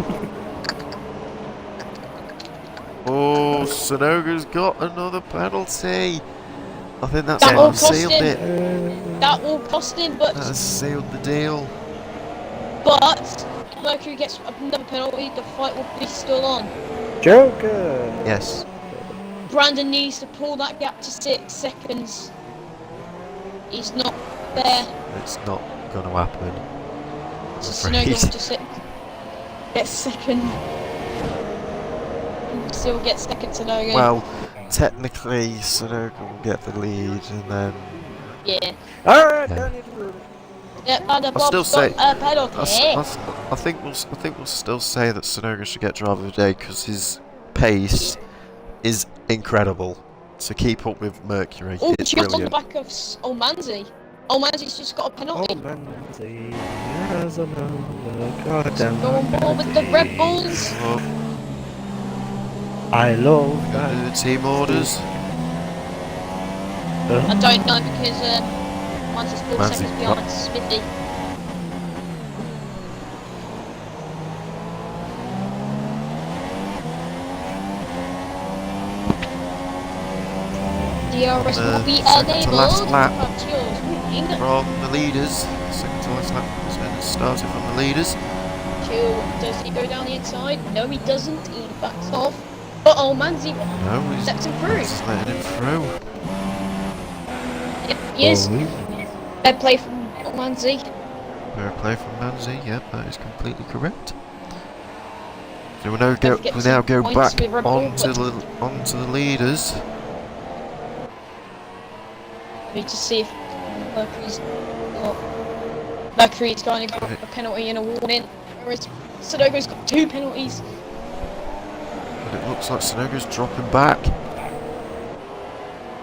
Oh, Sonogo's got another penalty. I think that's That will cost sealed him. it. That will cost him, but That has sealed the deal. if Mercury gets another penalty, the fight will be still on. Joker! Yes. Brandon needs to pull that gap to 6 seconds. He's not there. It's not going to happen. So Right. Sonogo will just get second. Still get second Sonogo. Well, technically, Sonogo will get the lead, and then yeah. Alright, Yeah. don't need to move. Yeah, and I'll still Bob's say- got a penalty. I think we'll still say that Sonogo should get driver of the day because his pace is incredible to keep up with Mercury. Oh, It's just on the brilliant. back of Manzi. Oh man, he's just got a Oh, penalty. Manzi has another goddamn Go on board with the Red penalty. Bulls. Oh, I love gonna that. do the team orders. I don't know because once it's 4 Manzi, seconds what? behind Smithy. DRS will be second to last enabled. lap. Frontier's winning. From the leaders. Second to last lap has been started from the leaders. Does he go down the inside? No, he doesn't. He backs off. Uh-oh, Manzi No, he's steps him through. Manzi's letting him through. Yep, he is. Oh, Bad play from Manzi. Fair play from Manzi. Yep, that is completely correct. So we Don't now forget we some now go points back with Red Bull, onto the leaders. We need to see if Mercury's going to got a penalty and a warning, whereas Sudoku's got 2 penalties. But it looks like Sonogo's dropping back.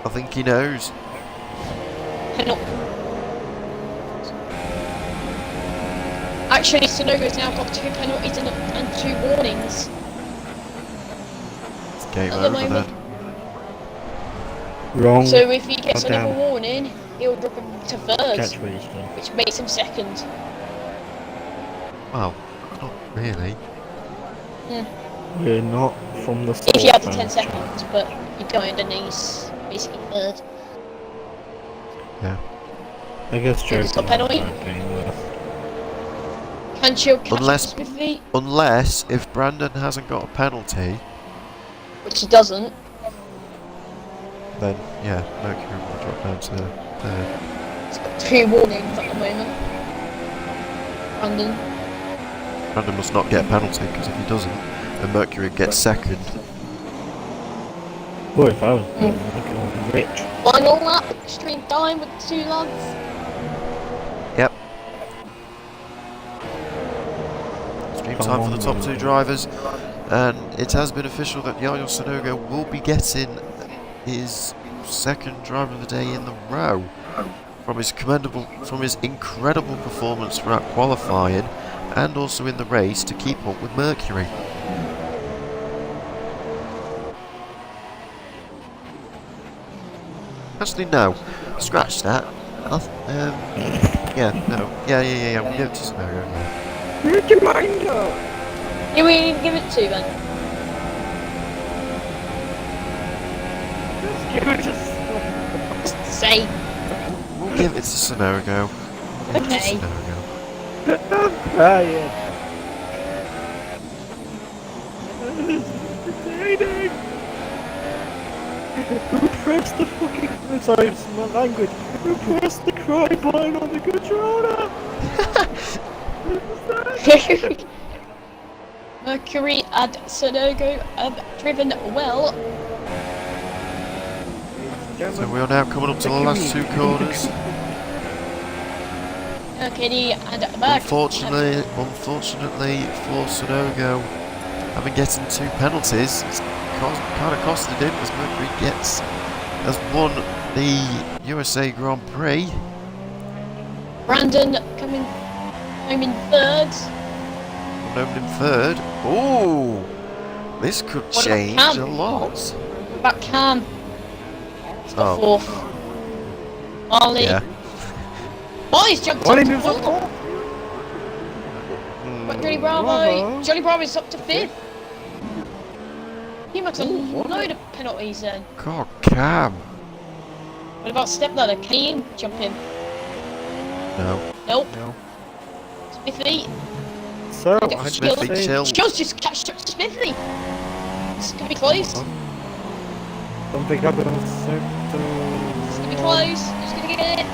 I think he knows. Actually, Sudoku's now got 2 penalties and 2 warnings. It's game At the over moment. then. wrong. So if he gets Goddamn. another warning, he'll drop him to 3rd, Catch what he's done. which makes him 2nd. Well, not really. We're not from the start. If you had the man. 10 seconds, but you don't, and he's basically 3rd. Yeah. I guess Joe. It's got a penalty. Can Chill catch Unless- Smithy? Unless if Brandon hasn't got a penalty, Which he doesn't. then yeah, Mercury will drop down to 3rd. He's got 2 warnings at the moment. Brandon. Brandon must not get a penalty because if he doesn't, then Mercury gets 2nd. Boy, if I was rich. Final lap, extreme time with the 2 lads. Yep. Stream Come time for on, the top 2 Mercury. drivers, and it has been official that Yayo Sonogo will be getting his 2nd driver of the day in the row from his incredible performance throughout qualifying and also in the race to keep up with Mercury. Actually, no. Scratch that. Yeah, no. Yeah. We'll give it to Sonogo. Yeah. Make your mind up. Who we need to give it to then? Just say. We'll give it to Sonogo. Okay. I'm crying. Entertaining. Who pressed the fucking... Sorry, it's my language. Who pressed the cry button on the controller? Mercury and Sudoku have driven well. So we are now coming up to the last 2 corners. Mercury and Mercury. Unfortunately for Sonogo, having getting 2 penalties, it's kind of costed him as Mercury has won the USA Grand Prix. Brandon coming home in 3rd. Known in 3rd. Ooh, this could What about change Cam? a lot. Back Cam. He's got Oh. 4th. Marley. Yeah. Marley's jumped Why up did to you 4th. Johnny Bravo. Bravo. Johnny Bravo's up to 5th. He makes a load of penalties then. God, Cam. What about Stepladder? Can he jump in? No. Nope. No. Smithy. So, Look at I just Smithy, say... chill. Chill's just catched up to Smithy. It's gonna be close. Don't think I'm gonna It's gonna be close. Who's gonna get it?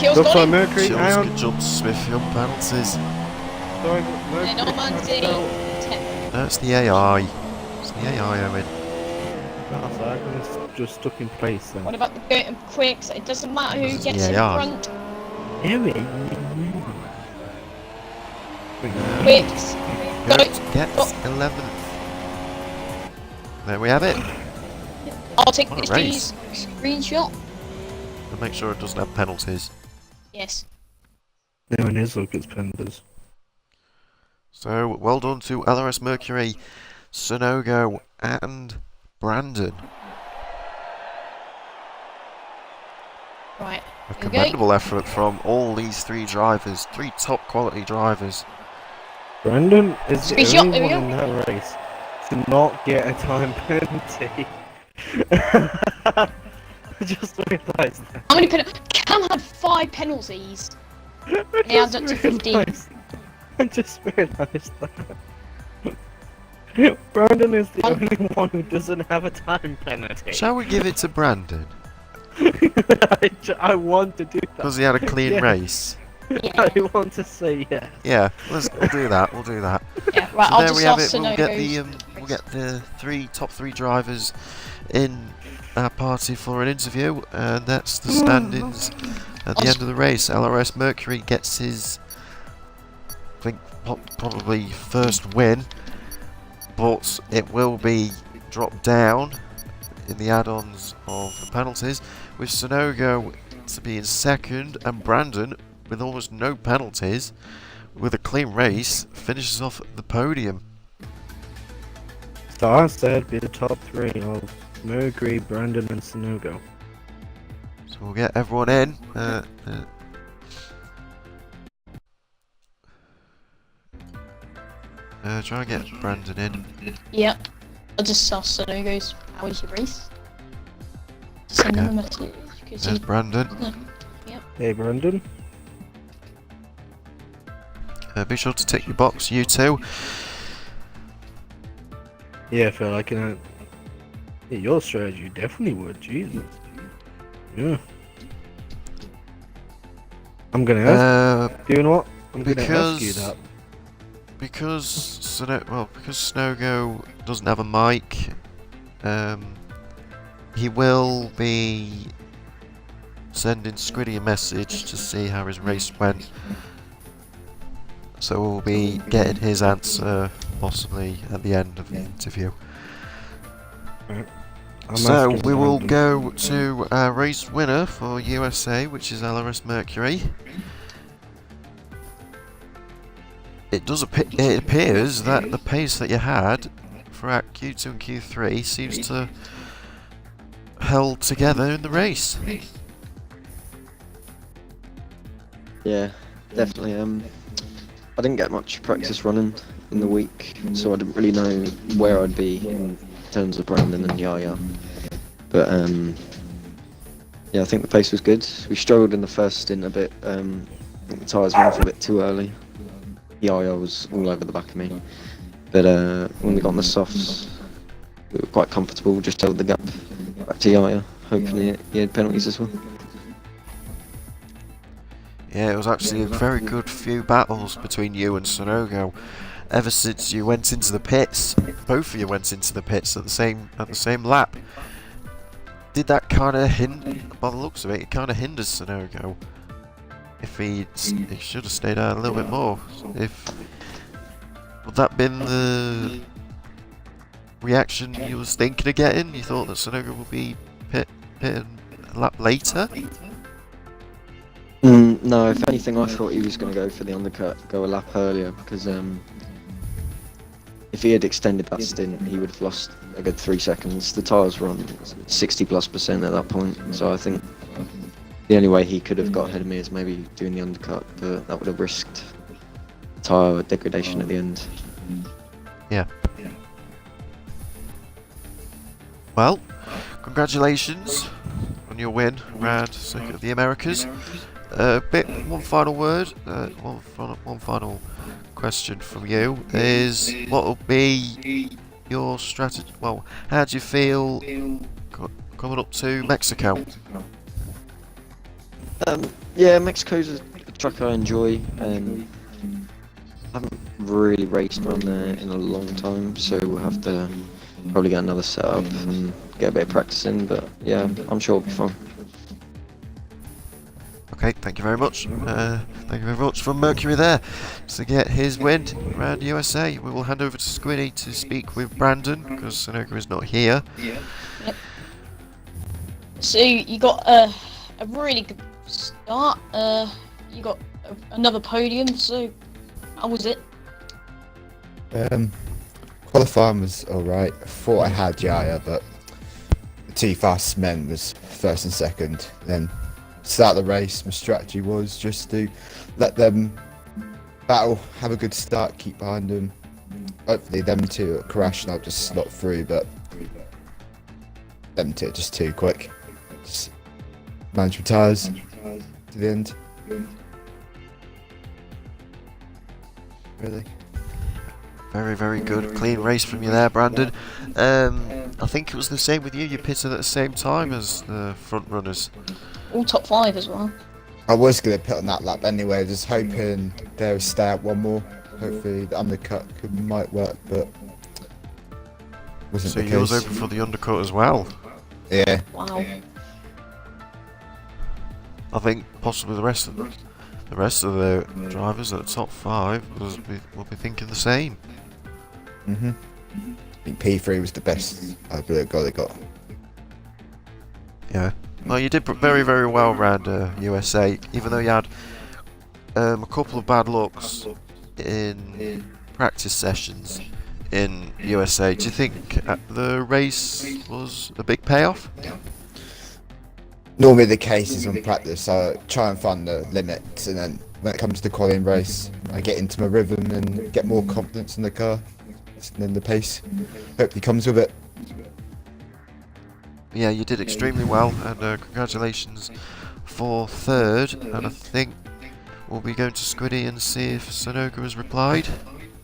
Chill's Looks got like him. Mercury, Chills hang on. could jump Smithy on penalties. Sorry, And Mercury. on Manzi. No, it's the AI. It's the AI, Owen. That's right, it's just stuck in place then. What about the goat and quicks? It doesn't matter who This is gets in VAR. front. Anyway. Quicks. Goat gets 11th. There we have it. I'll take What a this race. screenshot. And make sure it doesn't have penalties. Yes. No one is look at Spenders. So, well done to LRS Mercury, Sonogo, and Brandon. Right. A Here we go. commendable effort from all these three drivers, three top quality drivers. Brandon is the Speed shot, only there we one go. in that race to not get a time penalty. I just realised that. How many penalties? Cam had 5 penalties. Now it's up to 15. I just realised that. Brandon is the only one who doesn't have a time penalty. Shall we give it to Brandon? I want to do that. Because he had a clean Yeah. race. Yeah. I want to say yes. Yeah, we'll do that. We'll do that. Yeah, right, So I'll there just we have ask it. We'll get the Sonogo's we'll get the top three drivers in our party for an interview, and that's the standings at the end of the race. LRS Mercury gets his, I think, probably first win, but it will be dropped down in the add-ons of the penalties, with Sonogo to be in second, and Brandon, with almost no penalties, with a clean race, finishes off the podium. So I said be the top three of Mercury, Brandon, and Sonogo. So we'll get everyone in. Try and get Brandon in. Yeah. I'll just ask Sonogo's how was your race? Send him a message. Cause There's Brandon. Hey, Brandon. Be sure to tick your box, you two. Yeah, Phil, I can. Yeah, your strategy definitely would. Jesus. Yeah. I'm gonna ask. You know what? I'm gonna ask you that. Because Snogo doesn't have a mic, he will be sending Squiddy a message to see how his race went. So we'll be getting his answer possibly at the end of the interview. Right. So we will go to our race winner for USA, which is LRS Mercury. It appears that the pace that you had throughout Q2 and Q3 seems to held together in the race. Yeah, definitely. I didn't get much practice running in the week, so I didn't really know where I'd be in terms of Brandon and Yaya. But yeah, I think the pace was good. We struggled in the first stint a bit. I think the tyres went off a bit too early. Yaya was all over the back of me. But when we got on the softs, we were quite comfortable, just held the gap back to Yaya, hoping he had penalties as well. Yeah, it was actually a very good few battles between you and Sonogo. Ever since you went into the pits, both of you went into the pits at the same lap. Did that kind of hinder, by the looks of it, it kind of hinders Sonogo. If he should have stayed out a little bit more. Would that been the reaction you was thinking of getting? You thought that Sonogo would be pitting a lap later? No, if anything, I thought he was going to go for the undercut, go a lap earlier, because if he had extended that stint, he would have lost a good 3 seconds. The tyres were on 60+% at that point, so I think the only way he could have got ahead of me is maybe doing the undercut, but that would have risked tyre degradation at the end. Yeah. Well, congratulations on your win around Circuit of the Americas. One final word, one final question from you is, what will be your strategy? Well, how do you feel coming up to Mexico? Yeah, Mexico's a track I enjoy. I haven't really raced around there in a long time, so we'll have to probably get another setup and get a bit of practice in. But yeah, I'm sure it'll be fun. Okay, thank you very much. Thank you very much from Mercury there to get his win around USA. We will hand over to Squiddy to speak with Brandon because Sonogo is not here. Yep. So you got a really good start. You got another podium, so how was it? Qualifying was alright. I thought I had Yaya, but the two fastest men was first and second. Then start the race, my strategy was just to let them battle, have a good start, keep behind them. Hopefully them two crash and I'll just slot through, but them two are just too quick. Just manage my tyres to the end. Really. Very, very good. Clean race from you there, Brandon. I think it was the same with you. You pitted at the same time as the front runners. All top 5 as well. I was going to put on that lap anyway, just hoping they would stay out one more. Hopefully the undercut might work, but wasn't So the you was case. open for the undercut as well. Yeah. Wow. I think possibly the rest of the drivers at the top 5 will be thinking the same. I think P3 was the best goal they got. Yeah. Well, you did very, very well around USA, even though you had a couple of bad looks in practice sessions in USA. Do you think the race was a big payoff? Normally the case is on practice, so I try and find the limits, and then when it comes to the qualifying race, I get into my rhythm and get more confidence in the car, and then the pace hopefully comes with it. Yeah, you did extremely well, and congratulations for 3rd. And I think we'll be going to Squiddy and see if Sonoga has replied.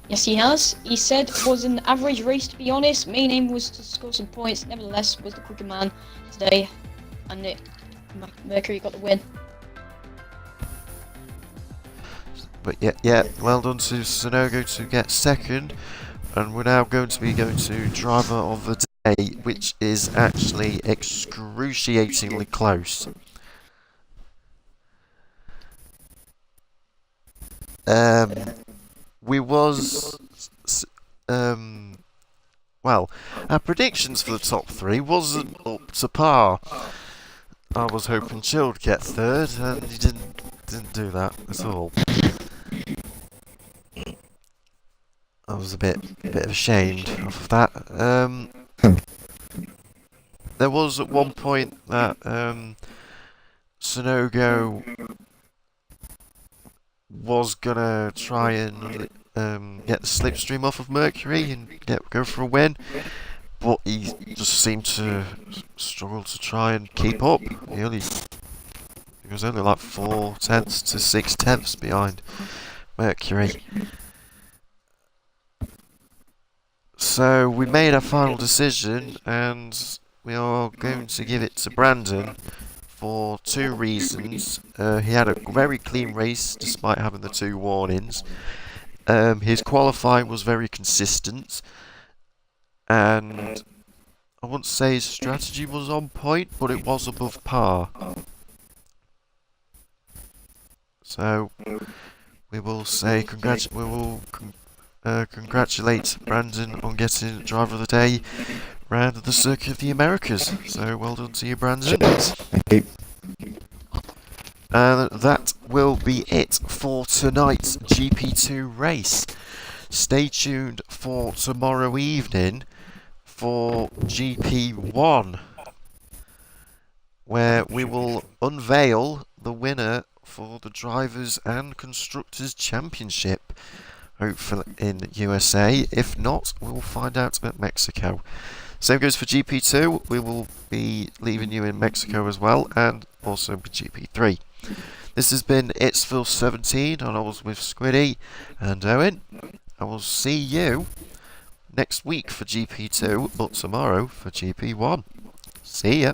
Yes, he has. He said it was an average race, to be honest. Main aim was to score some points. Nevertheless, was the quicker man today, and Mercury got the win. But yeah, well done to Sonogo to get 2nd. And we're now going to driver of the day, which is actually excruciatingly close. Well, our predictions for the top 3 wasn't up to par. I was hoping Chill would get 3rd, and he didn't do that at all. I was a bit ashamed of that. There was at one point that Sonogo was gonna try and get the slipstream off of Mercury and go for a win, but he just seemed to struggle to try and keep up. He was only like 4/10 to 6/10 behind Mercury. So we made our final decision, and we are going to give it to Brandon for 2 reasons. He had a very clean race despite having the 2 warnings. His qualifying was very consistent, and I wouldn't say his strategy was on point, but it was above par. So we will say congratulate Brandon on getting Driver of the Day round the Circuit of the Americas. So well done to you, Brandon. Thank you. And that will be it for tonight's GP2 race. Stay tuned for tomorrow evening for GP1, where we will unveil the winner for the Drivers' and Constructors' Championship, hopefully in USA. If not, we'll find out at Mexico. Same goes for GP2. We will be leaving you in Mexico as well, and also GP3. This has been It's Phil 17, and I was with Squiddy and Owen. I will see you next week for GP2, but tomorrow for GP1. See ya.